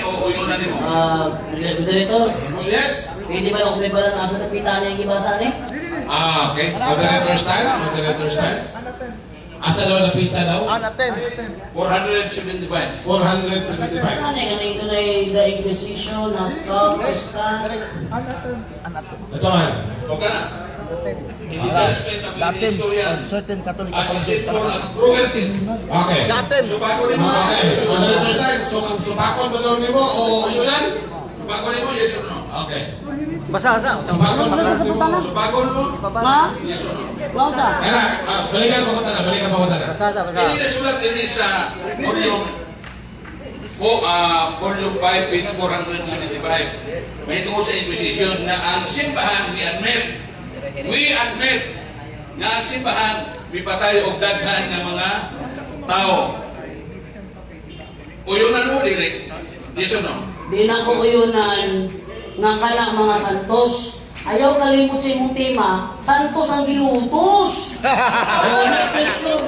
o yun na nimo. Director, Oh, yes? pwede ba yung may balang nasa tapitan niya yung ibasa niya? Okay. Moderator's time. Asa daw napita daw? 475. 475. Saan eh, ganing ko na the Inquisition, na-stop, na-stop. Ito man. Okay na. Hindi judgment ang historian. Certain Catholic As a symbol of cruelty. Okay. So bago rin mo. Okay. Moderator's time. So, supakon ba daw niyo o yunan? Bago rin mo, yes or no? Okay. Basa. Supakon ba daw niyo? So bago mo, Ma? yes or no? Lausa? Kaya, balikan pa ko na. Basa. Hindi nasulat din sa volume 5, page 475. May tungkol sa Inquisition na ang simbahan, we admit na ang simbahan may patay o daghan ng mga tao. Uyunan mo, direct. Yes or no? Di na ko uyunan nga kana mga santos. Ayaw kalimot sa imong tema, santos ang gilutos. Next question.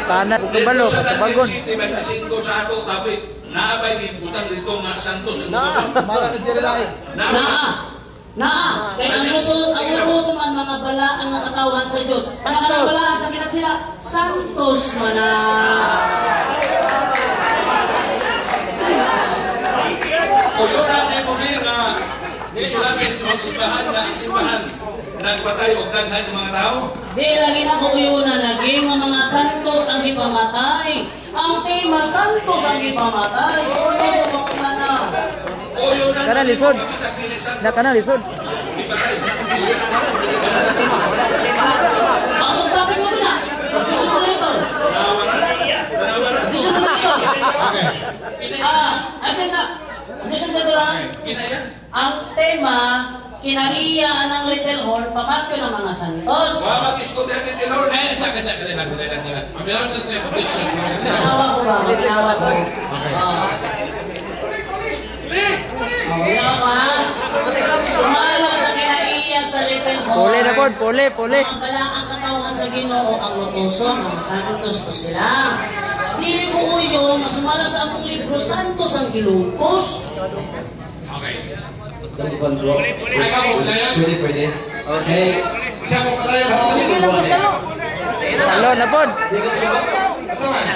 Tanat, kabalo, katabagon. Sa 25 sa ato, tapos naabay din butang dito nga santos ang gusto. Naa. Kaya ang gusto man mga balaan ng katawan sa Diyos. Ang mga balaan sa kinat sila, santos man na. Uyunan ni mo nga isulat sa simbahan na ang simbahan nagpatay o daghan ng mga tao. Di lagi na ko uyunan naging mga santos ang ipamatay. Ang tema santos ang ipamatay. Sunod ko kumana. Uyunan Kana lisod. Kana lisod. Ang topic mo na. Gusto mo dito. Gusto mo dito. Asa sa? Ano siya dito lang? Ang tema, kinariya ng Little Horn, pamatyo ng mga santos. Mag-isko din ang Little Horn. Saka. Mabilang sa objection. Ginawa ko ba? Ginawa ko. Ginawa ko ha? Sumalo sa kinariya sa Little Horn. Pole. Ang balaang katawan sa Ginoo ang lutuson, mga santos ko sila. Dili ko uyo, masumala sa akong libro, santos ang gilutos. Okay. Pwede. Okay. Siya ko kalayo mo. Talo na pod. Ito man.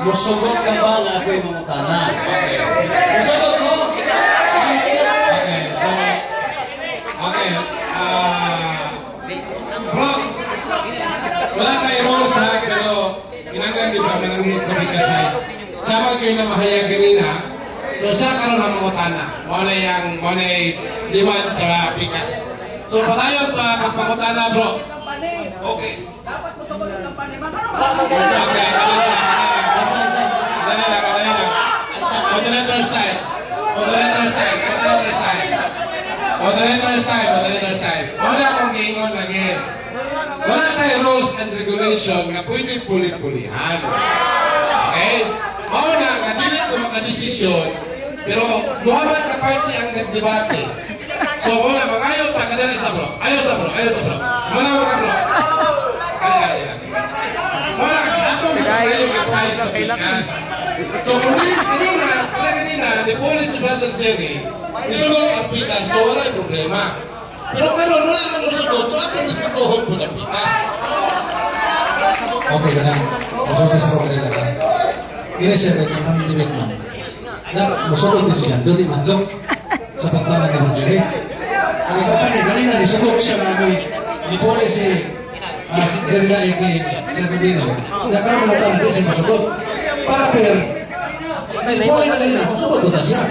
musugot ka ba nga ako'y mangutana? Musugot mo? Okay, bro, wala tayo rules ha, pero kinanggan di ba manangin sa bigkasay. Sama kayo na mahayag ganina, so siya karoon ng mga tana. Muna yung liman sa bigas. So patayon sa pagpangutana bro. Okay. Dapat mo sa mga kampanya, Okay, kadali lang. Moderator style. Wala akong giingon lagi. Wala tayo rules and regulation na pwede puli-pulihan. Okay? Mauna, nga dili ko makadesisyon, pero muhaman ka party ang nagdebate. So, muna, mag-ayaw pa, kadali sa bro. Ayaw sa bro. Muna ka bro. Muna, atong mag-ayaw ka kahit sa bigas. So, kung kanina, di po si Brother Jerry, isugot ang pitas, so wala yung problema. Pero karon wala kang masugot, so ako mas matuhod po ng pitas. Okay ka na. Masukot sa mga nila. Kini siya kay Kamang Limit man. Na masukot din siya. Doon di madlok sa pagtangan ni Jerry. Ang ikapan niya, ganina nisukot siya na ni Pole si Jerry na kay Sir Rubino. Nagkaroon na tayo din siya masukot. Para per, ni Pole na ganina, masukot ko na siya.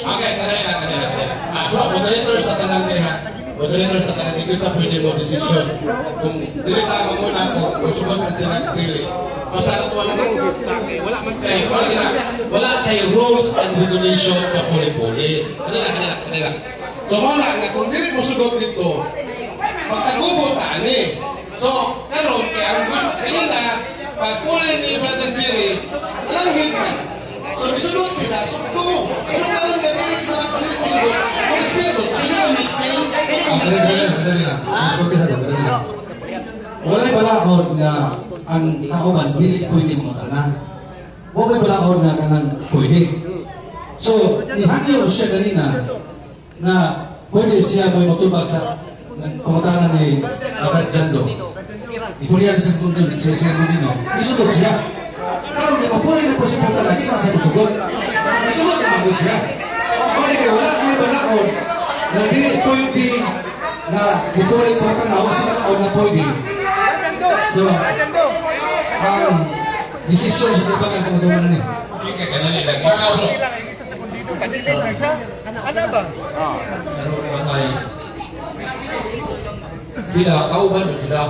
Okay, kanina. Bro, moderator sa tanan niya. Moderator sa tanan, hindi kita pwede mo desisyon. Kung dili tama muna ako, kung sugot ka sila pili. Masarap wala tayo rules and regulation sa puli-puli. Kanina. So, muna, nga kung dili mo sugot dito, magkagubo tani. So, karon kaya ang gusto kanina, pag puli ni Brother Jerry, walang hikman. So, isugot sila. So, no. Pero karon nga dili mo sugot. Respeto. Dali lang. Masukot sa dali lang. Wala balakod nga ang kauban dili pwede mo tanan. Wala balakod nga kanang pwede. So, nihagyo siya kanina na pwede siya may matubag sa pangutanan ni Abad Jando. Ipulihan sa kundin, sa kundino. Isugot siya. Karon kay mapuli na po si pangutanan, di man siya musugot. Isugot na magod siya. Kung kaya wala may balakod na dili pwede na butulin po ka na o sa mga na pwede. So, ang desisyon sa tibagan kamaduman na niya. Ika, kanali lang. Ikaw, bro. Ano ba? Pero patay. Sila, kauban mo sila.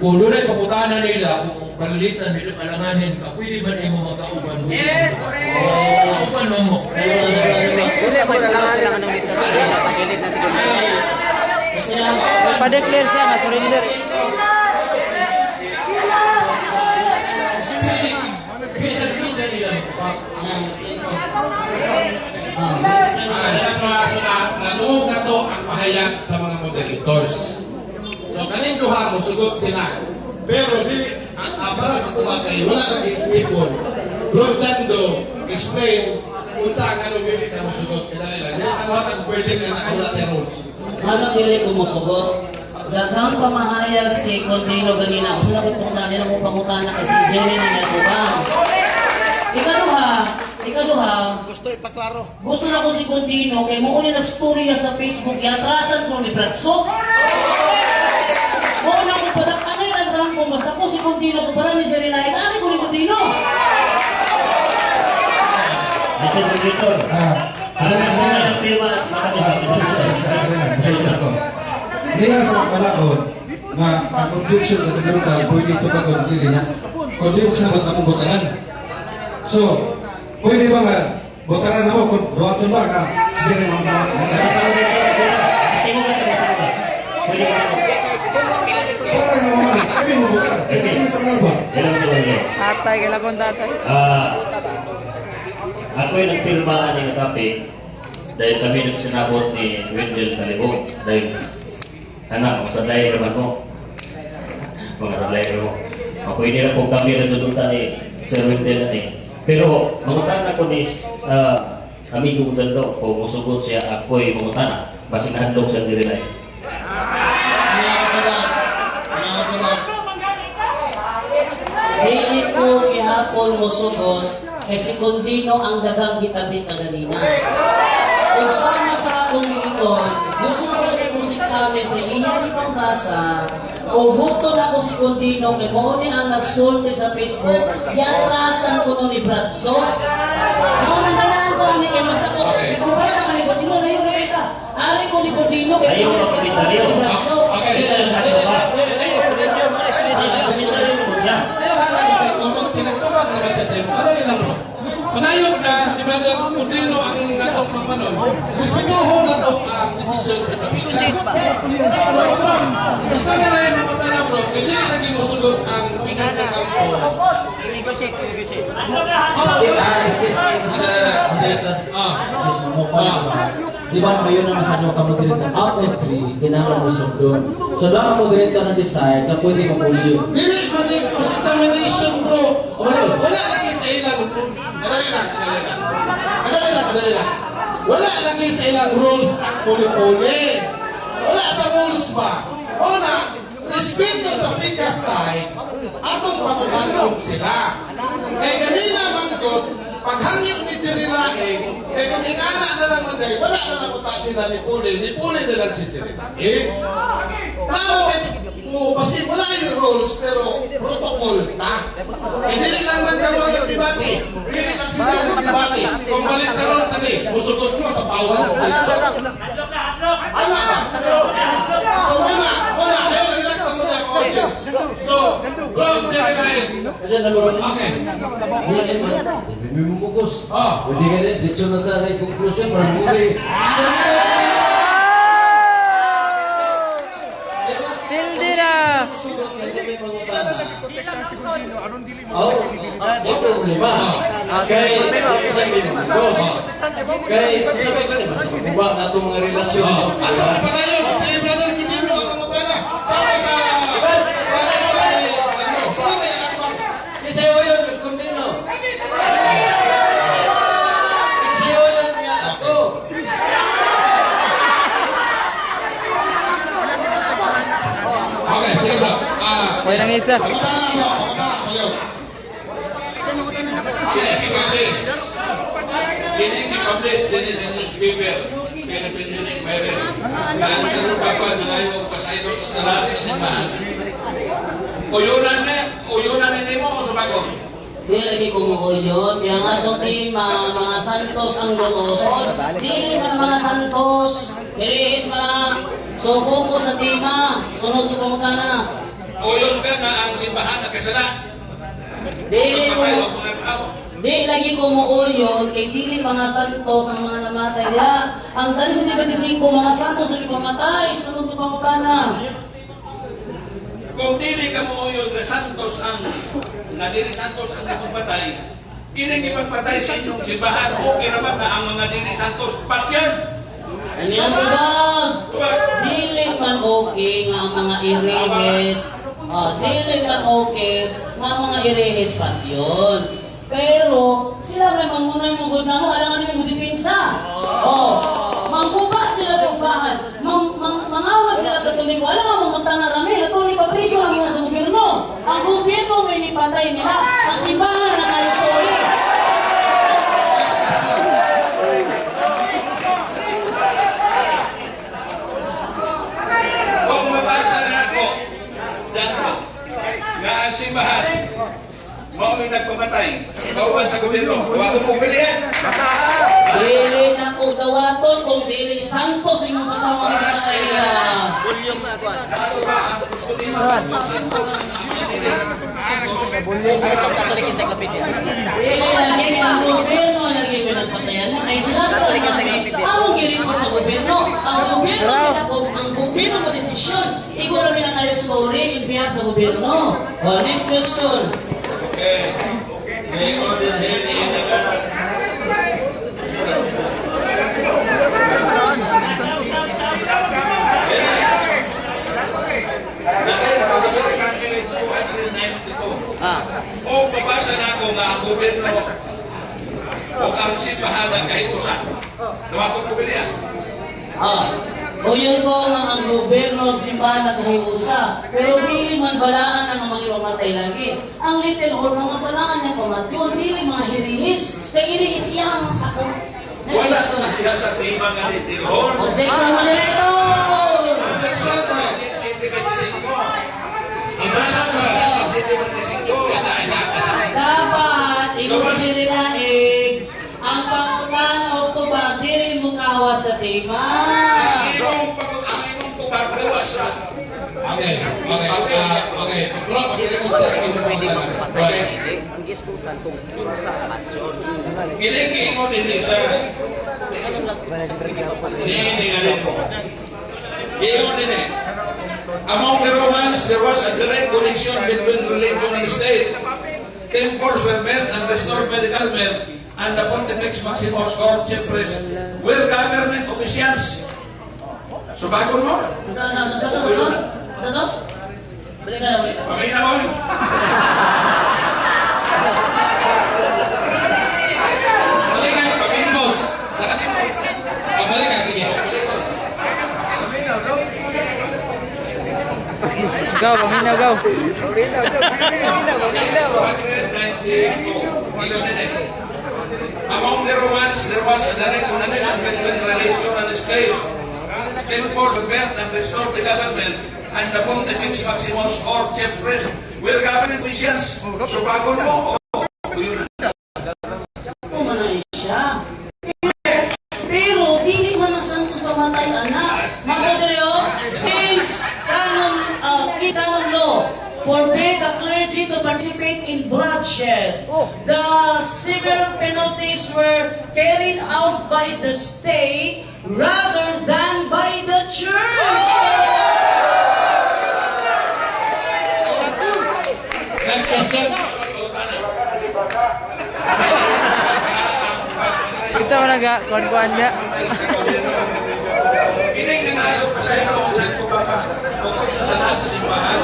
Kung doon ay kaputanan nila, kung palilitan nila palanganin ka, pwede ba na mo magkauban mo? Yes, correct! Kauban mo. Wala mo lang anong gusto sa kanila. Pagilid na siguro. Pa-declare siya nga, surrender. Nanuog na to ang pahayag sa mga moderators. So, kaning duha mo, sugot sila. Pero, para sa tumakay, wala kang ipon. Bro Dando, explain kung saan anong dili ka mo sugot. Kaya nila, hindi ka kung pwede ka nakawala sa rules. Ano dili ko mosugot? Daghang pamahayag si Condeno ganina. Kung sila pagpunta nila mo pangutana kay si Jerry na nagutang. Ikaduha, gusto na ko si Condeno kay mo uli nag-story na sa Facebook, yatrasan ko ni Bradso. Mo na ko padakangay ang rangko, basta ko si Condeno ko para ni Jerry na itali ko ni Condeno. Mr. Moderator, hindi lang sa palaon na ang objection na nagkaroon pwede ito ba kung hindi niya kung di mo sabat na mong botanan. So, pwede ba nga botanan na mo kung buhaton ba ka sige na mga para nga mga kami mo botan hindi mo sa mga ba Tatay, kailangan tatay. Ako yung nagpirmaan ng topic dahil kami nagsinabot ni Wendell Talibong dahil mga sablay naman mo. Mga sablay naman mo. Pwede na po kami natulungan ni Sir Wendell na pero mangutan ako ni amigo ko dito kung musugot siya ako'y mangutan basing handog sa diri na akong mosugot kay si Condino ang dagang gitabit na ganina. Kung sama sa akong giingon, gusto ko siya musik sa amin sa iya itong basa, o gusto na ko si Condino kay mo ni ang nagsulti sa Facebook, yatrasan ko no ni Bradso. Ako nandalaan ko ni kay Mas ako, kung kaya naman ni Condino, layo na kita. Ari ko ni Condino kay Ayaw na kita ni rin. Bradso. Kita lang natin ba? Pero hanggang kung tinagtubag naman siya sa iyo, madali lang bro. Manayot na si Brother Condino ang natong mapanon. Gusto ko ho na to ang decision. Gusto na rin mapunta na bro, hindi lagi mosugot ang Pinas ng Kampo. Di ba kayo naman sa mga kamoderator out of 3, kailangan mo sundon. So doon ang moderator na decide na pwede mo puli yun. Dili man ni examination bro. Wala lagi sa ilang kadali lang. Wala lagi sa ilang rules ang puli-puli. Wala sa rules ba? Una, respeto sa Pikas side, atong pagbabalog sila. Kaya ganina man God, paghangyo ni Tirilaing, kaya kung ingana na lang manday, wala na lang utak sila ni Puli na lang si Tirilaing. Tao, kasi wala yung rules, pero protocol na. Hindi lang man kamo nagdibati, hindi lang sila nagdibati. Kung balik ka ron, musugot mo sa bawal mo. Ano ba? So, wala, pero relax na muna ang audience. So, bro, Tirilaing. Kasi nalulunod. Okay. May mumugos. Oh. Pwede ka din, dito na tayo na conclusion, parang muli. Pildi na. Protektahan si Condino, aron dili mo Oh, may problema. Kaya, sabi mo, boss, kaya, sabi ko naman, sa mabuba na itong mga relasyon. Ano pa tayo? Si Brother Condino ang kamutana. Sama sa... Isayo yun, Miss Condino. Isayo yun niya ako. Okay, sige bro. Okay lang isa. Pakatana kayo. Kini i-publish din sa newspaper. Pero pinili meron. Kaya sa lupa pa na ngayon pasayro sa salat sa simbahan. Uyunan ni mo sa bagong. Dili lagi kumukuyo, kaya nga ito mga santos ang lutosod. Dili man mga santos, dili is mga suko ko sa tima, sunod ko ka na. Uyon ka na ang simbahan na kasala. Dili ko Pagpatayo ang mga tao. Di lagi kumuuyon, kay dili mga santos ang mga namatay nila. Ang tali sa 25 mga santos na ipamatay, sunod ko ka na. Kung dili ka mo yun na santos ang ipagpatay, kining ipagpatay sa inyong simbahan, okay naman na ang mga dili santos patyan. Ano yan ba? Dili man okay nga ang mga irehes. Dili man okay nga ang mga irehes pat yun. Pero sila may mangunay mong na mo, alangan namin mo dipinsa. Mangkuba sila sa simbahan. Mangawas sila sa tuligo. Alam mo, magtangarami. Ito, ipapriso lang muna sa gobyerno. Ang gobyerno may nipatay nila. Ang simbahan na kayo sorry. Kung mabasa na ako, dyan po, nga ang simbahan, mao'y nagpamatay, kauban sa gobyerno, huwag mo pilihan. Dili na ko dawaton kung dili santos yung kasama nila sa ila. Ano ba ang gusto nila? Santos ang mga dili. Dili lagi ang gobyerno lagi pinagpatayan na ay sila ang giripot sa gobyerno. Ang gobyerno pa desisyon. Ikaw namin ang ayok sorry in behalf sa gobyerno. Next question. Okay. May order din inagal. O babasa na ako nga ang gobyerno o ang simbahan ang kahiusan. Nawa ko pilihan. Uyon ko nga ang gobyerno simbahan na kahiusa, pero dili man balaan ang mga iwamatay lagi. Ang Little Horn, mga balaan niya pamatyon, dili mga hirihis, kay hirihis iya ang sakot. Wala na diha sa tema nga Little Horn. Objection, Moderator! Objection, sir. Objection, sir. Dapat, ikusinirilaig, ang pangutan o tubag, dili mo kawa sa tema. Ang imong pagkagawa sa Okay. Bro, pagkita ko sa akin yung pangalan. Okay. Ang giskutan kung sa action. Ginigingon din sa Hinihingalin mo. Ingon din eh. Among the Romans, there was a direct connection between religion and state. Temples were built and restored by the government, and the Pontifex Maximus or Chief Priest were government officials. So bago mo? Sano? Balik ka. Pamay na mo. Balik ka, pagkain boss. Balik ka, sige. Go, paminaw, go. Among the Romans, there was a direct connection between religion and state. Temples were built and restored the government, and the Pontifex Maximus or Chief Priest were government officials. So bago mo, yun na. Pumanay siya. Pero, dili man ang santos pamatay, anak. Magodero, since canon law forbid the clergy to participate in bloodshed, the severe penalties were carried out by the state rather than by the church. Next question. Kita mo naga, kuan-kuan niya. Kining nanalo pa sa ito kung saan ko ba ka? Kung sa sana sa simbahan.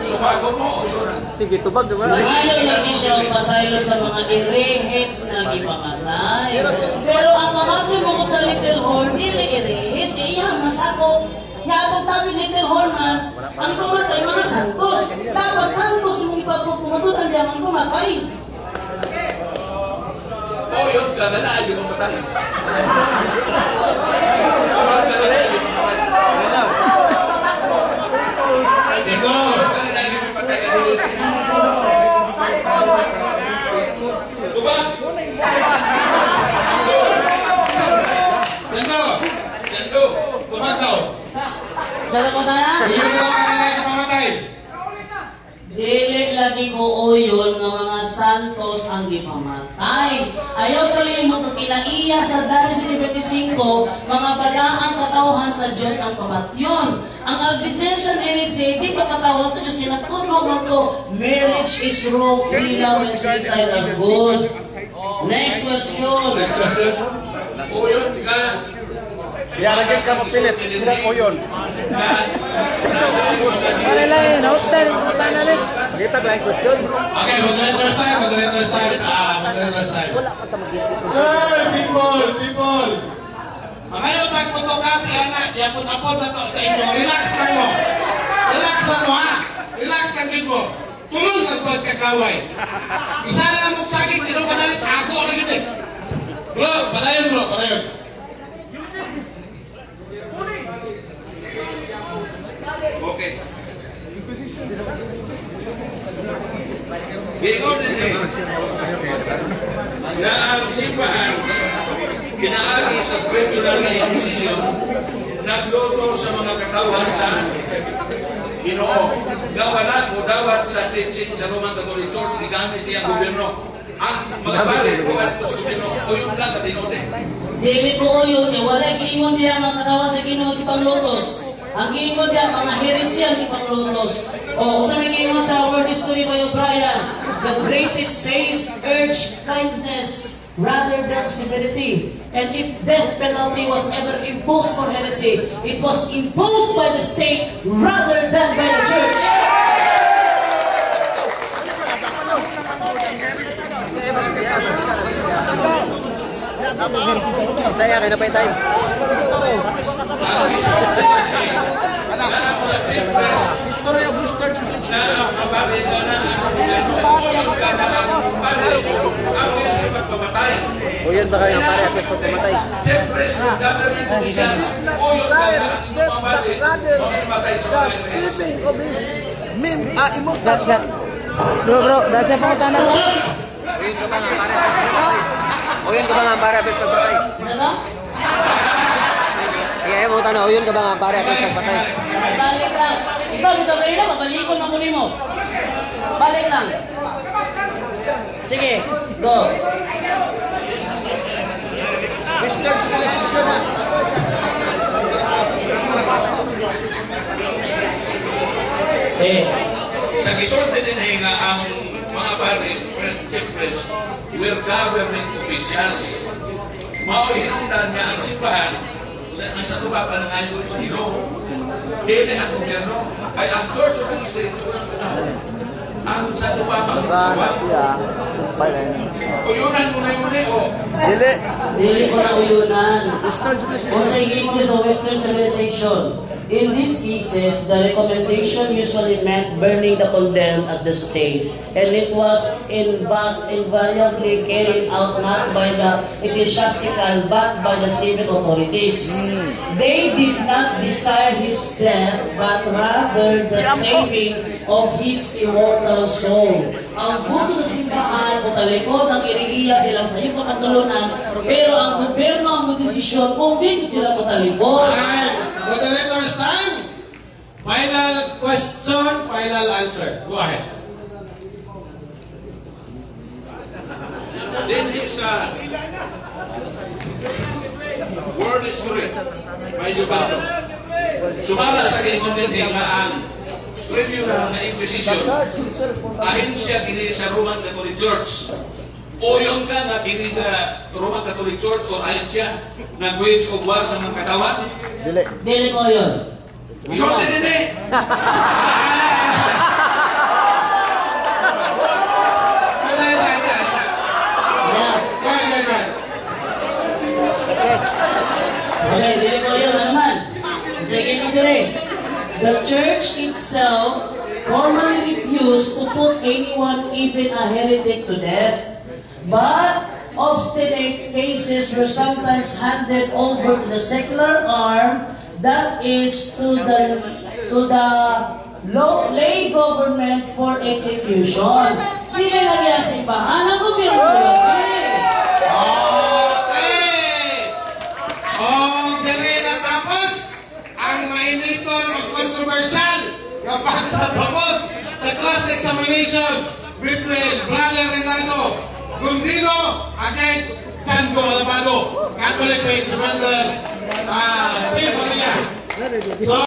So bago mo, yun na. Sige, tubag naman. Ayaw lagi siya pasaylo sa mga irehes na gipamatay. Pero ang pamatay mo ko sa Little Horn, dili irehes, iya masakop. Yatong tabi Little Horn man, ang tulad ay mga santos. Dapat santos yung ipagpupumatod ang diamang pumatay. Oh, yun ka na na, yung patay. Oh, yun ka na na, yung patay. Ito. Tubag! Ito. Ganto! Tubag daw. Sana ko na? Bigyan mo lang kananay sa pamatay. Dili lagi ko uyon nga mga santos ang gipamatay. Ayaw kali mo kinaiya sa Darius 25, mga balaang katawhan sa Diyos ang pamatyon. Ang Albigensian heresy, di pa katawhan sa Diyos, kinatunog mo to, marriage is wrong, freedom is suicide and good. Next question. Next question. Oh, yun ka. Lagyan ka mapilit. Sila ko yun. Pare lang yun, hotel, punta na rin. Kita ba yung question? Okay, moderator style. Moderator style. Moderator style. Hey, people. Ngayon, magpotokati, anak. Yapon-apon na to sa inyo. Relax lang mo. Relax lang mo, ha? Relax lang din mo. Tulong lang pagkakaway. Isa na lang mong sakit, hindi mo panalit. Ako na gini. Bro, panayon. Okay. Gingon din eh. Na ang simbahan, kinaagi sa Tribunal ng Inquisition, nagluto sa mga katawhan sa Ginoo. Gawalan o dawat sa teaching sa Roman Catholic Church, gigamit niya ang gobyerno. Ang mga balik ko at sa gobyerno, o yung lang at inode. Dili ko uyon, wala giingon diya mga katawhan sa Ginoo ipanglutos. Ang giingon diya mga heresy ipanglutos. O sa may giingon sa World History by O'Brien, the greatest saints urge kindness rather than severity. And if death penalty was ever imposed for heresy, it was imposed by the state rather than by the church. Saya, kaya na pa yung time. na ang pabati na naas sa gobyerno o yung kanang pare ang sa pagpamatay. O yun ba kayo pare at sa pumatay? Siyempre, sa government officials o yung kanang pabati o yung matay sa mga Sleeping of his immortal Gat. Bro, dahil sa pangutanan mo. O yun ka ba nga pare at sa pumatay? O yun ka ba nga pare at sa pumatay? Ano? Kaya mo tanong, o yun ka ba nga pare at sa pumatay? Balik lang. Ikaw, dito kayo na, mabalikon na muli mo. Balik lang. Sige, go. sa gisulti din nga ang mga pare, chief priest, were government officials. Mao hinungdan niya ang simbahan ang sa tuba pa ng ayon sa Ginoo. Dili ang gobyerno ay ang Church of the States ang sa tuba pa ng uyunan muna o Dili ko na uyunan. O sa higit sa Western civilization. In these cases, the recommendation usually meant burning the condemned at the stake, and it was invariably carried out not by the ecclesiastical but by the civil authorities. They did not desire his death, but rather the saving of his immortal soul. Ang gusto sa simbahan o talikod ang irihiya silang sa iyong pagkatulunan, pero ang gobyerno ang desisyon kung di sila matalikod. Moderators time. Final question, final answer. Go ahead. Then his word is correct by Giovanni. Sumala sa kaibigan din nga ang tribunal na Inquisition ahin siya kini sa Roman Catholic Church. O yung ka nga kini sa Roman Catholic Church o ahin siya na wage of war sa mga katawan. Dili ko yun. Isote din eh. Okay, dili ko yun naman. Sige mo dire. The church itself formally refused to put anyone, even a heretic, to death. But obstinate cases were sometimes handed over to the secular arm, that is to the lay government for execution. Dili lang yan simbahan ang gobyerno lagi. Dili na tapos ang mainiton o controversial kapag tapos sa class examination between Brother Renato Gundino against Chango Alabado, Catholic Faith Commander Tim Maria. So,